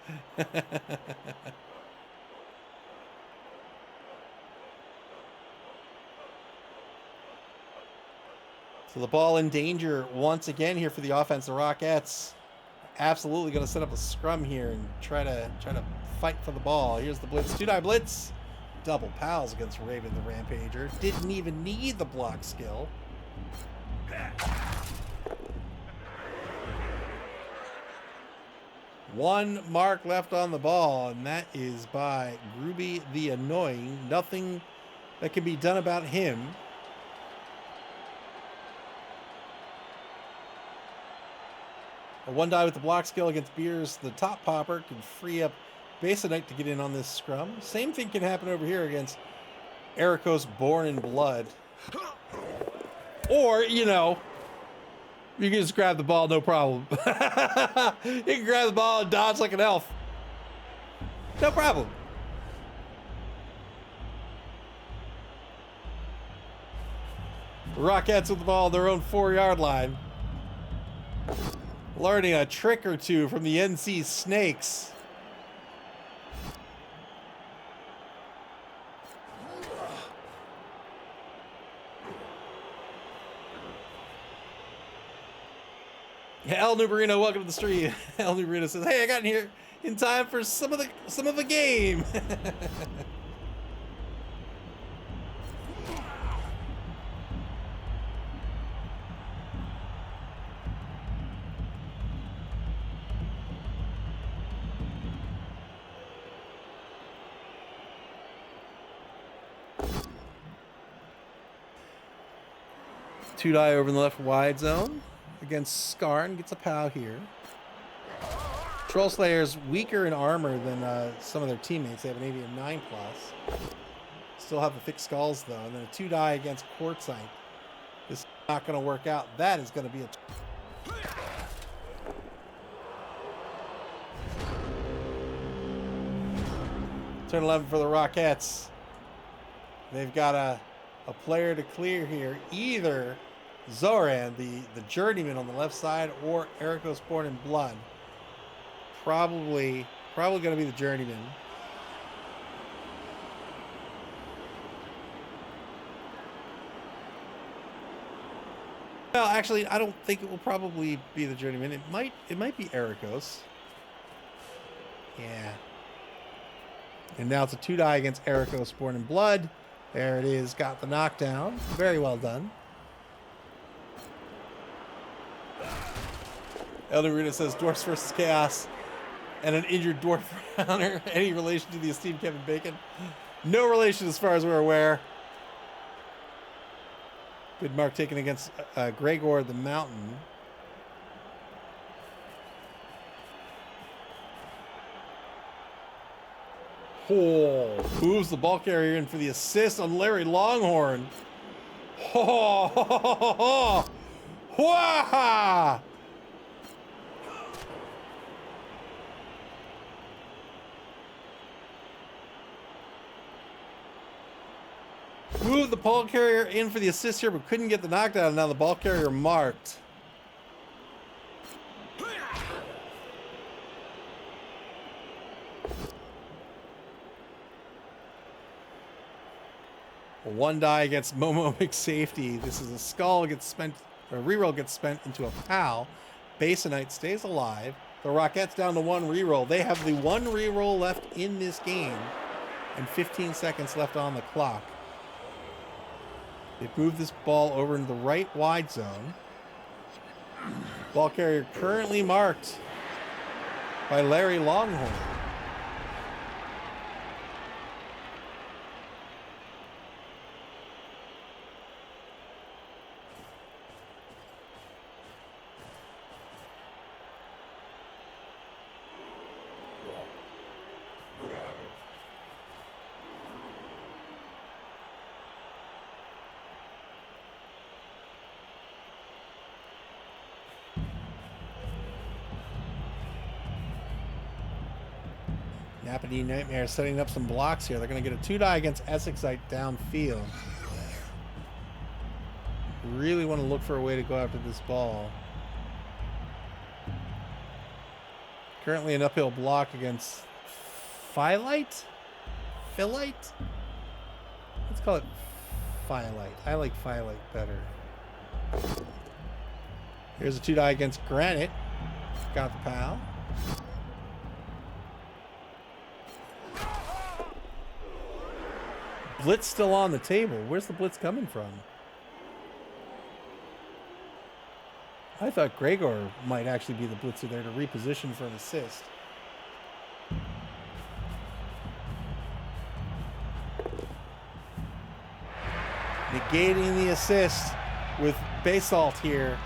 So the ball in danger once again here for the offense. The Rockettes absolutely going to set up a scrum here and try to fight for the ball. Here's the blitz. Two-die blitz. Double pals against Raven the Rampager. Didn't even need the block skill. One mark left on the ball, and that is by Grooby the Annoying. Nothing that can be done about him. A 1-die with the block skill against Beers, the top popper, can free up Basinite to get in on this scrum. Same thing can happen over here against Ericos Born in Blood. Or, you know, you can just grab the ball, no problem. You can grab the ball and dodge like an elf. No problem. The Rockettes with the ball on their own 4-yard line. Learning a trick or two from the NC Snakes. El Nubarino, welcome to the stream. El Nubarino says, "Hey, I got in here in time for some of the game." Two-die over in the left wide zone against Skarn. Gets a POW here. Troll Slayer's weaker in armor than some of their teammates. They have an AV of 9+. Still have the thick skulls, though. And then a 2-die against Quartzite. This is not going to work out. That is going to be a... Turn 11 for the Rockettes. They've got a player to clear here. Either Zoran, the journeyman on the left side, or Ericos Born in Blood. Probably going to be the journeyman. Well, actually, I don't think it will probably be the journeyman. It might be Ericos. Yeah. And now it's a 2-die against Ericos Born in Blood. There it is. Got the knockdown. Very well done. Elder Rita says Dwarfs versus Chaos and an injured dwarf runner. Any relation to the esteemed Kevin Bacon? No relation as far as we're aware. Good mark taken against Gregor the Mountain. Oh, moves the ball carrier in for the assist on Larry Longhorn. Oh, ho, ho, ho, ho. Wah! Moved the ball carrier in for the assist here, but couldn't get the knockdown. Now the ball carrier marked. One die against Momo McSafety. This is a skull gets spent, or reroll gets spent into a POW. Basinite stays alive. The Rockettes down to one reroll. They have the one reroll left in this game, and 15 seconds left on the clock. They've moved this ball over into the right wide zone. Ball carrier currently marked by Larry Longhorn. Nappanee Nightmare setting up some blocks here. They're going to get a 2-die against Essexite downfield. Really want to look for a way to go after this ball. Currently an uphill block against Philite? Philite? Let's call it Philite. I like Philite better. Here's a 2-die against Granite. Got the pal. Blitz still on the table. Where's the blitz coming from? I thought Gregor might actually be the blitzer there to reposition for an assist. Negating the assist with Basalt here.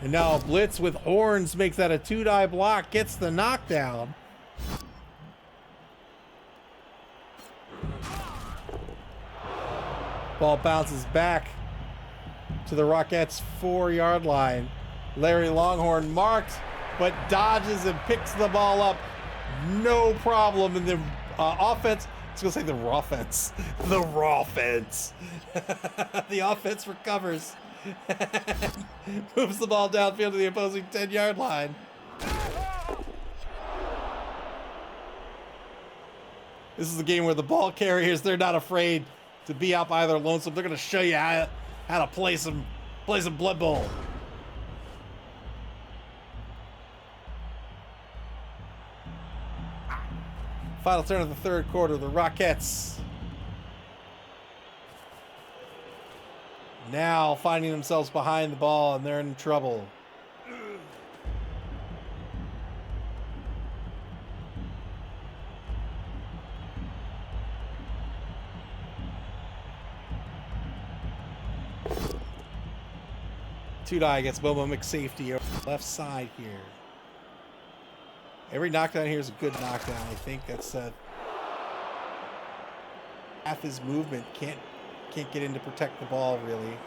And now blitz with Horns makes that a 2-die block, gets the knockdown. Ball bounces back to the Rockettes' 4-yard line. Larry Longhorn marked, but dodges and picks the ball up. No problem in the offense. I was going to say the raw fence. The raw fence. The offense recovers. Moves the ball downfield to the opposing 10-yard line. This is the game where the ball carriers, they're not afraid to be out by their lonesome. They're going to show you how to play some Blood Bowl. Final turn of the third quarter. The Rockettes now finding themselves behind the ball, and they're in trouble. Two-die against Momo McSafety over the left side here. Every knockdown here is a good knockdown. I think that's half his movement. Can't get in to protect the ball really.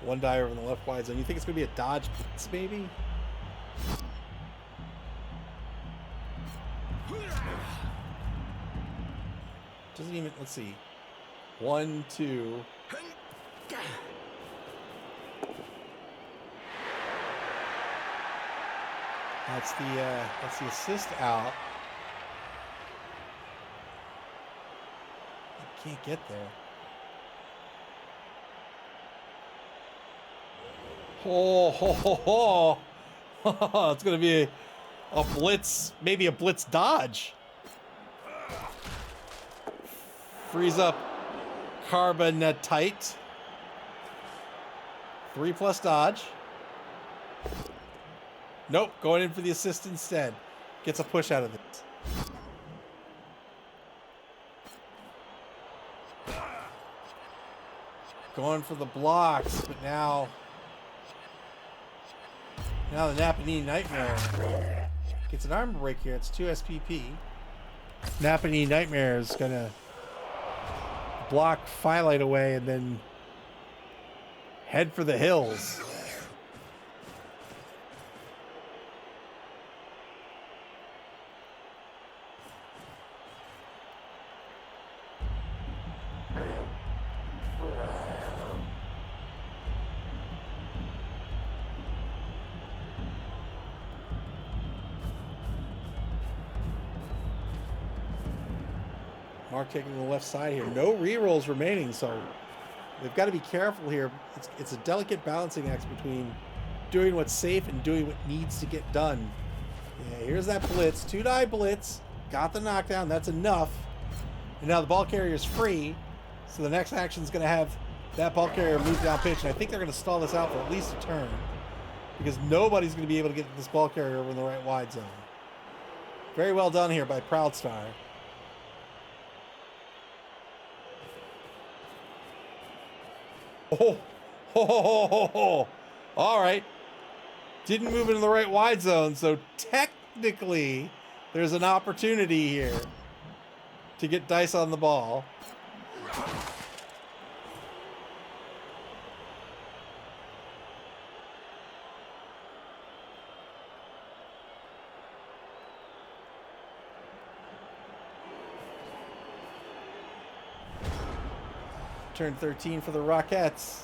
One die over in the left wide zone. You think it's going to be a dodge blitz maybe? Doesn't even, let's see. 1, 2. That's the assist out. I can't get there. Oh, ho, ho, ho. It's going to be a blitz, maybe a blitz dodge. Freeze up Carbonatite. 3+ dodge. Nope, going in for the assist instead. Gets a push out of it. Going for the blocks, but now the Nappanee Nightmare gets an arm break here. It's 2 SPP. Nappanee Nightmare is gonna block Firelight away and then head for the hills. Mark taking the left side here. No rerolls remaining, so they've got to be careful here. It's a delicate balancing act between doing what's safe and doing what needs to get done. Yeah, here's that blitz. 2-die blitz. Got the knockdown. That's enough. And now the ball carrier is free, so the next action is going to have that ball carrier move down pitch. And I think they're going to stall this out for at least a turn, because nobody's going to be able to get this ball carrier over in the right wide zone. Very well done here by Proudstar. Oh. All right. Didn't move into the right wide zone, so technically there's an opportunity here to get dice on the ball. Turn 13 for the Rockettes.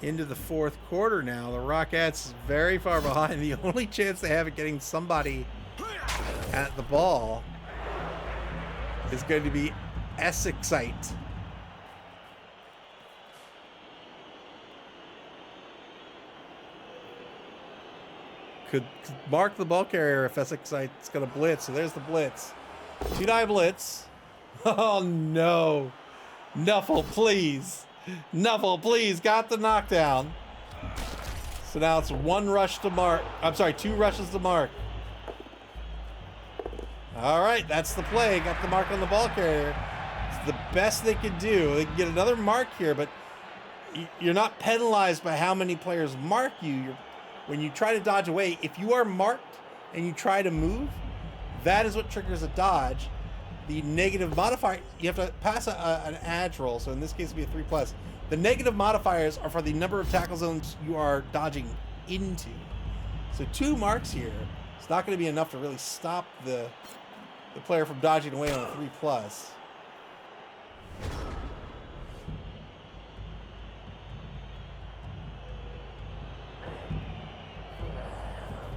Into the fourth quarter now. The Rockettes very far behind. The only chance they have at getting somebody at the ball is going to be Essexite. Could mark the ball carrier if Essexite's going to blitz. So there's the blitz. 2-die blitz. Oh, no. Nuffle, please. Nuffle, please. Got the knockdown. So now it's 1 rush to mark. I'm sorry, 2 rushes to mark. All right, that's the play. Got the mark on the ball carrier. It's the best they could do. They can get another mark here, but you're not penalized by how many players mark you. When you try to dodge away, if you are marked and you try to move, that is what triggers a dodge. The negative modifier, you have to pass an edge roll, so in this case it'd be a 3+. The negative modifiers are for the number of tackle zones you are dodging into. So 2 marks here, it's not going to be enough to really stop the player from dodging away on a 3+.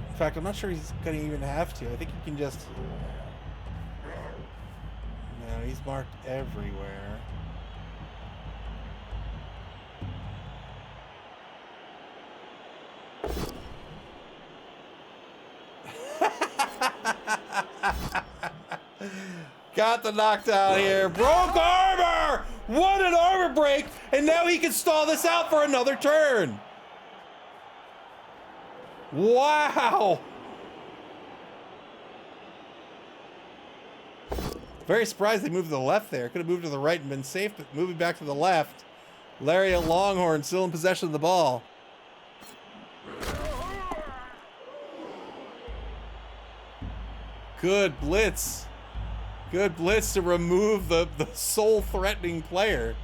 In fact, I'm not sure he's going to even have to. I think he can just... No, he's marked everywhere. Got the knockdown here. Broke armor! What an armor break! And now he can stall this out for another turn. Wow! Very surprised they moved to the left there. Could have moved to the right and been safe, but moving back to the left. Lariat Longhorn still in possession of the ball. Good blitz. Good blitz to remove the soul-threatening player.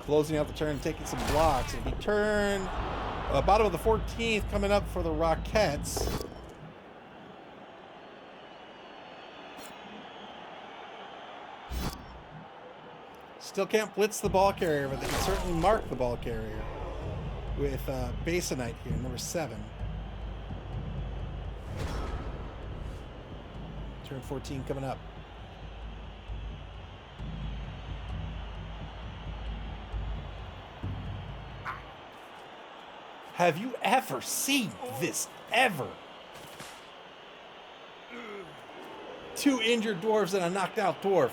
Closing out the turn, taking some blocks. It'll be turn bottom of the 14th coming up for the Rockettes. Still can't blitz the ball carrier, but they can certainly mark the ball carrier with Basinite here, number 7. Turn 14 coming up. Have you ever seen this ever? 2 injured dwarves and a knocked out dwarf.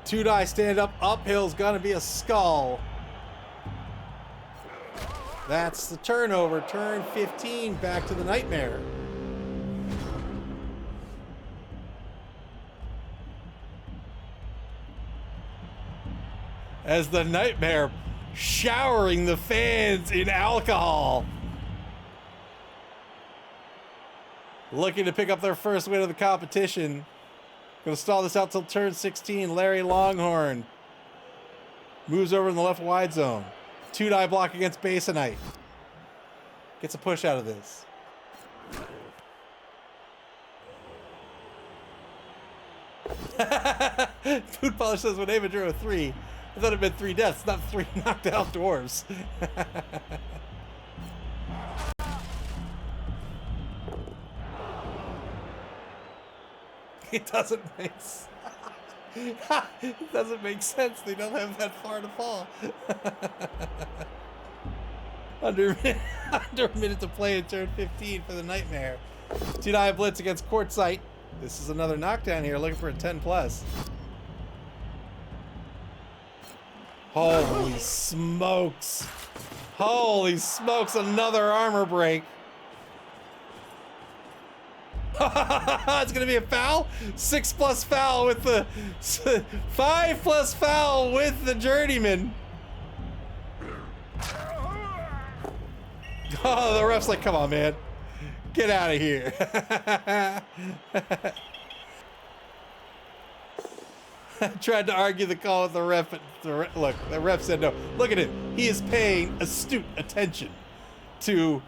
Two die stand up. Uphill's gonna be a skull. That's the turnover. Turn 15 back to the Nightmare. As the Nightmare showering the fans in alcohol. Looking to pick up their first win of the competition. Gonna stall this out till turn 16. Larry Longhorn moves over in the left wide zone. Two die block against Basinite. Gets a push out of this. Food Polish says when Ava drew a 3, I thought it meant 3 deaths, not 3 knocked out dwarves. It doesn't make sense. It doesn't make sense. They don't have that far to fall. under a minute to play in turn 15 for the Nightmare. 2-die blitz against Quartzite. This is another knockdown here, looking for a 10 plus. Holy smokes. Holy smokes, another armor break. It's gonna be a foul. 6 plus foul with the 5 plus foul with the journeyman. Oh, the ref's like, come on, man, get out of here. Tried to argue the call with the ref, but look, the ref said no. Look at him. He is paying astute attention to,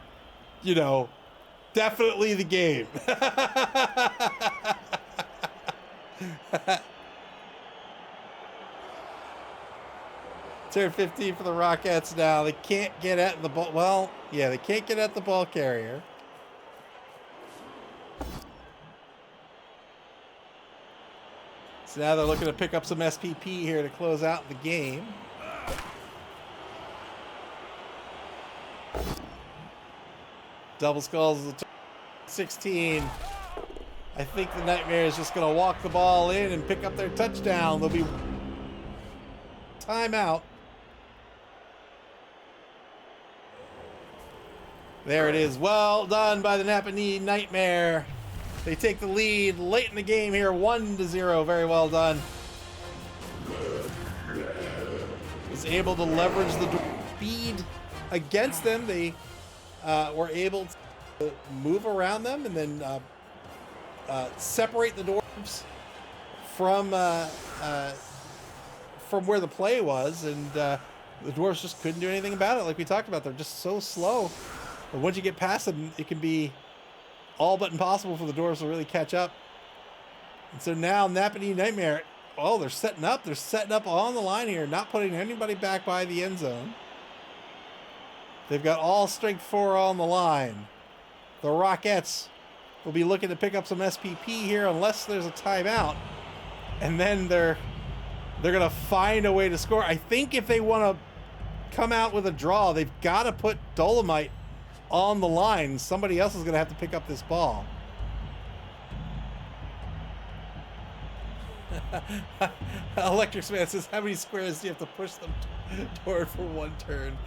you know, definitely the game. Turn 15 for the Rockettes now. They can't get at the ball. Well, yeah, they can't get at the ball carrier. So now they're looking to pick up some SPP here to close out the game. Double skulls is 16. I think the Nightmare is just going to walk the ball in and pick up their touchdown. There'll be timeout. There it is. Well done by the Nappanee Nightmare. They take the lead late in the game here, 1-0. Very well done. Was able to leverage the speed against them. They were able to move around them and then separate the dwarves from where the play was, and the dwarves just couldn't do anything about it. Like we talked about, they're just so slow. But once you get past them, it can be all but impossible for the dwarves to really catch up. And so now Nappanee Nightmare, oh, they're setting up. They're setting up on the line here, not putting anybody back by the end zone. They've got all strength 4 on the line. The Rockettes will be looking to pick up some SPP here unless there's a timeout. And then they're going to find a way to score. I think if they want to come out with a draw, they've got to put Dolomite on the line. Somebody else is going to have to pick up this ball. Electric Man says, how many squares do you have to push them toward for one turn?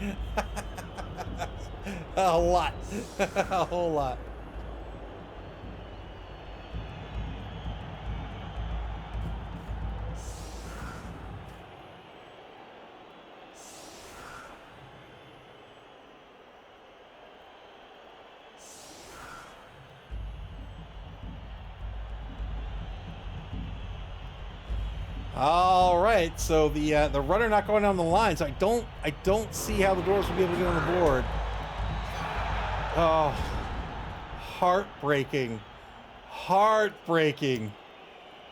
A lot. A whole lot. All right, so the runner not going down the line, so I don't see how the Dwarves will be able to get on the board. Oh, heartbreaking, heartbreaking.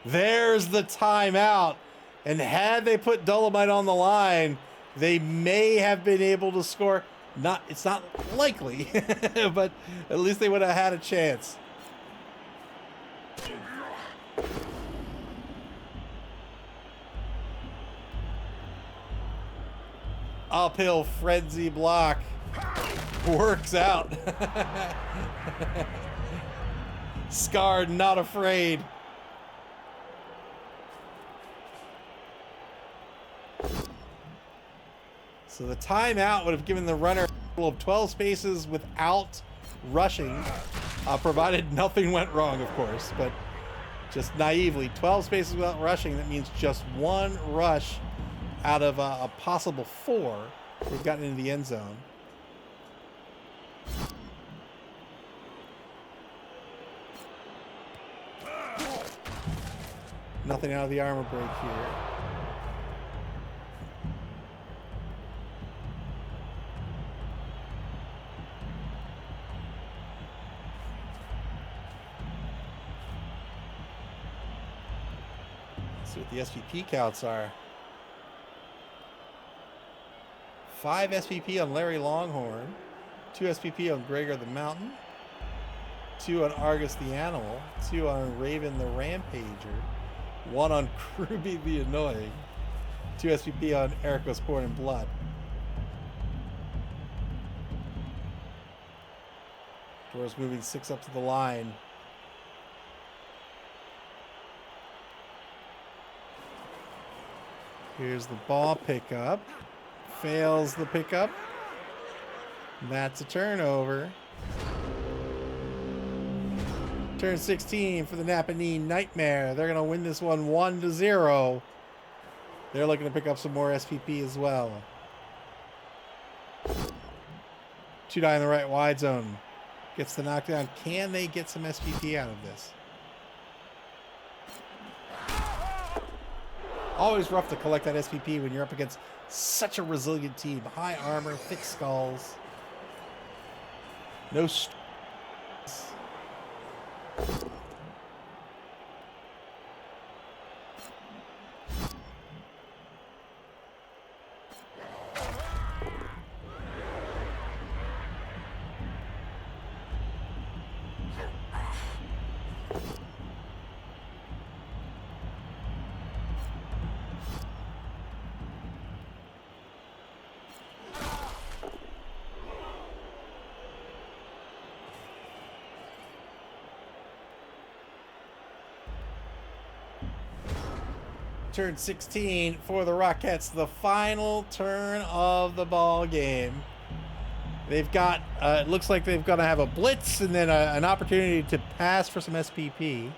There's the timeout, and had they put Dolomite on the line, they may have been able to score. It's not likely, but at least they would have had a chance. Uphill frenzy block works out. Scarred, not afraid. So the timeout would have given the runner a total of 12 spaces without rushing, provided nothing went wrong, of course, but just naively, 12 spaces without rushing, that means just one rush out of a possible 4. We've gotten into the end zone. Nothing out of the armor break here. Let's see what the SPP counts are. 5 SPP on Larry Longhorn, 2 SPP on Gregor the Mountain, 2 on Argus the Animal, 2 on Raven the Rampager, 1 on Kruby the Annoying, 2 SPP on Eric was Born in Blood. Doors moving 6 up to the line. Here's the ball pickup. Fails the pickup. That's a turnover. Turn 16 for the Nappanee Nightmare. They're going to win this one 1-0. They're looking to pick up some more SPP as well. 2-die in the right wide zone. Gets the knockdown. Can they get some SPP out of this? Always rough to collect that SPP when you're up against such a resilient team. High armor, thick skulls. No Turn 16 for the Rockettes, the final turn of the ball game. They've got, it looks like they've got to have a blitz and then an opportunity to pass for some SPP.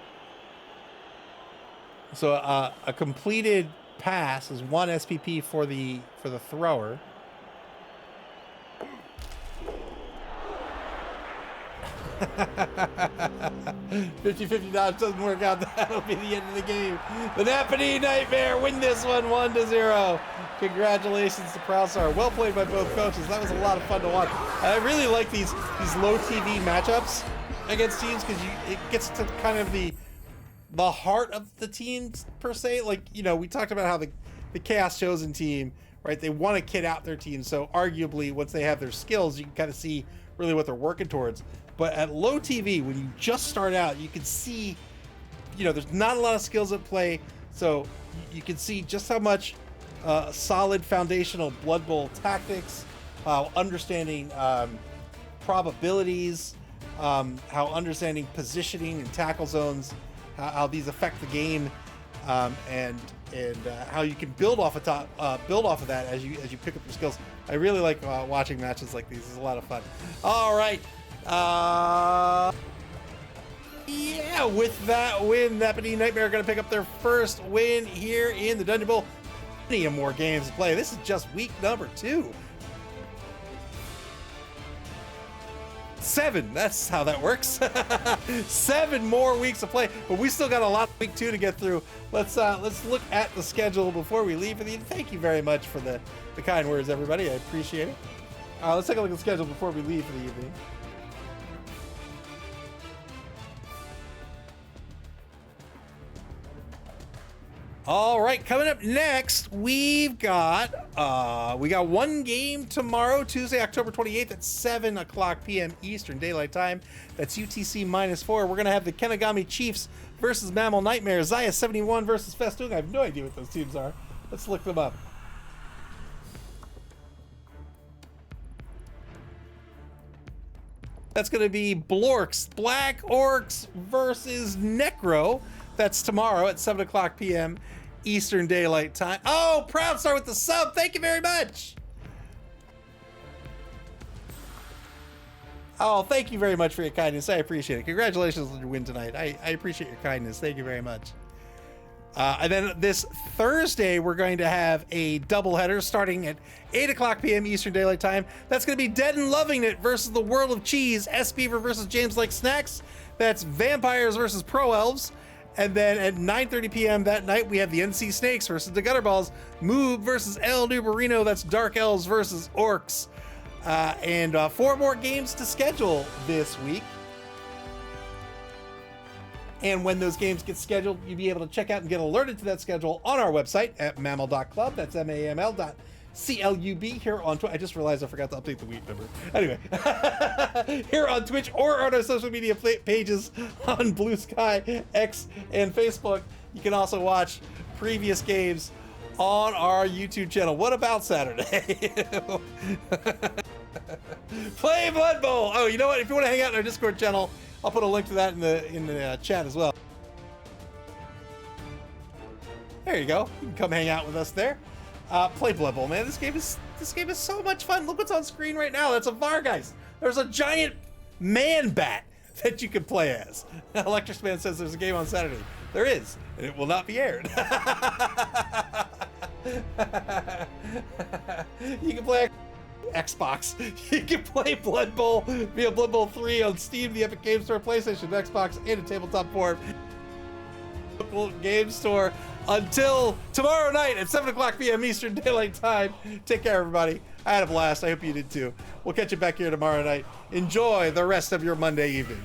So a completed pass is 1 SPP for the thrower. $50 doesn't work out. That'll be the end of the game. The Nappanee Nightmare win this one 1-0. Congratulations to Prousar. Well played by both coaches. That was a lot of fun to watch. I really like these low TV matchups against teams because it gets to kind of the heart of the teams per se. Like, you know, we talked about how the Chaos Chosen team, right? They want to kid out their team. So arguably, once they have their skills, you can kind of see really what they're working towards. But at low TV, when you just start out, you can see, you know, there's not a lot of skills at play. So you can see just how much solid foundational Blood Bowl tactics, understanding probabilities, how understanding positioning and tackle zones, how these affect the game, and how you can build off of that as you pick up your skills. I really like watching matches like these. It's a lot of fun. All right. Yeah, with that win, Nappanee Nightmare are going to pick up their first win here in the Dungeon Bowl. Plenty of more games to play. This is just week number 2. 7, that's how that works. 7 more weeks to play, but we still got a lot of week 2 to get through. Let's look at the schedule before we leave for the evening. Thank you very much for the kind words, everybody. I appreciate it. Let's take a look at the schedule before we leave for the evening. All right, coming up next, we've got one game tomorrow, Tuesday, October 28th at 7 o'clock p.m. Eastern Daylight Time. That's UTC -4. We're going to have the Kenogami Chiefs versus MAML Nightmare. Zaya 71 versus Festoon. I have no idea what those teams are. Let's look them up. That's going to be Blorks, Black Orcs versus Necro. That's tomorrow at 7 o'clock p.m. Eastern Daylight Time. Oh, Proud Star with the sub. Thank you very much. Oh, thank you very much for your kindness. I appreciate it. Congratulations on your win tonight. I appreciate your kindness. Thank you very much. And then this Thursday, we're going to have a doubleheader starting at 8 o'clock p.m. Eastern Daylight Time. That's going to be Dead and Loving It versus the World of Cheese. S. Beaver versus James Like Snacks. That's Vampires versus Pro Elves. And then at 9:30 p.m. that night, we have the NC Snakes versus the Gutterballs. Moob versus El Nubarino. That's Dark Elves versus Orcs. And 4 more games to schedule this week. And when those games get scheduled, you'll be able to check out and get alerted to that schedule on our website at maml.club. That's MAML.club here on Twitch. I just realized I forgot to update the week number. Anyway, here on Twitch or on our social media pages on Blue Sky, X, and Facebook. You can also watch previous games on our YouTube channel. What about Saturday? Play Blood Bowl. Oh, you know what? If you want to hang out in our Discord channel, I'll put a link to that in the chat as well. There you go. You can come hang out with us there. Play Blood Bowl, man. This game is so much fun. Look what's on screen right now. That's a Vargeist. There's a giant man bat that you can play as. Electric Man says there's a game on Saturday. There is, and it will not be aired. You can play Xbox. You can play Blood Bowl via Blood Bowl 3 on Steam, the Epic Game Store, PlayStation, Xbox, and a tabletop form. Local game store until tomorrow night at 7 o'clock p.m. Eastern Daylight Time. Take care, everybody. I had a blast. I hope you did too. We'll catch you back here tomorrow night. Enjoy the rest of your Monday evening.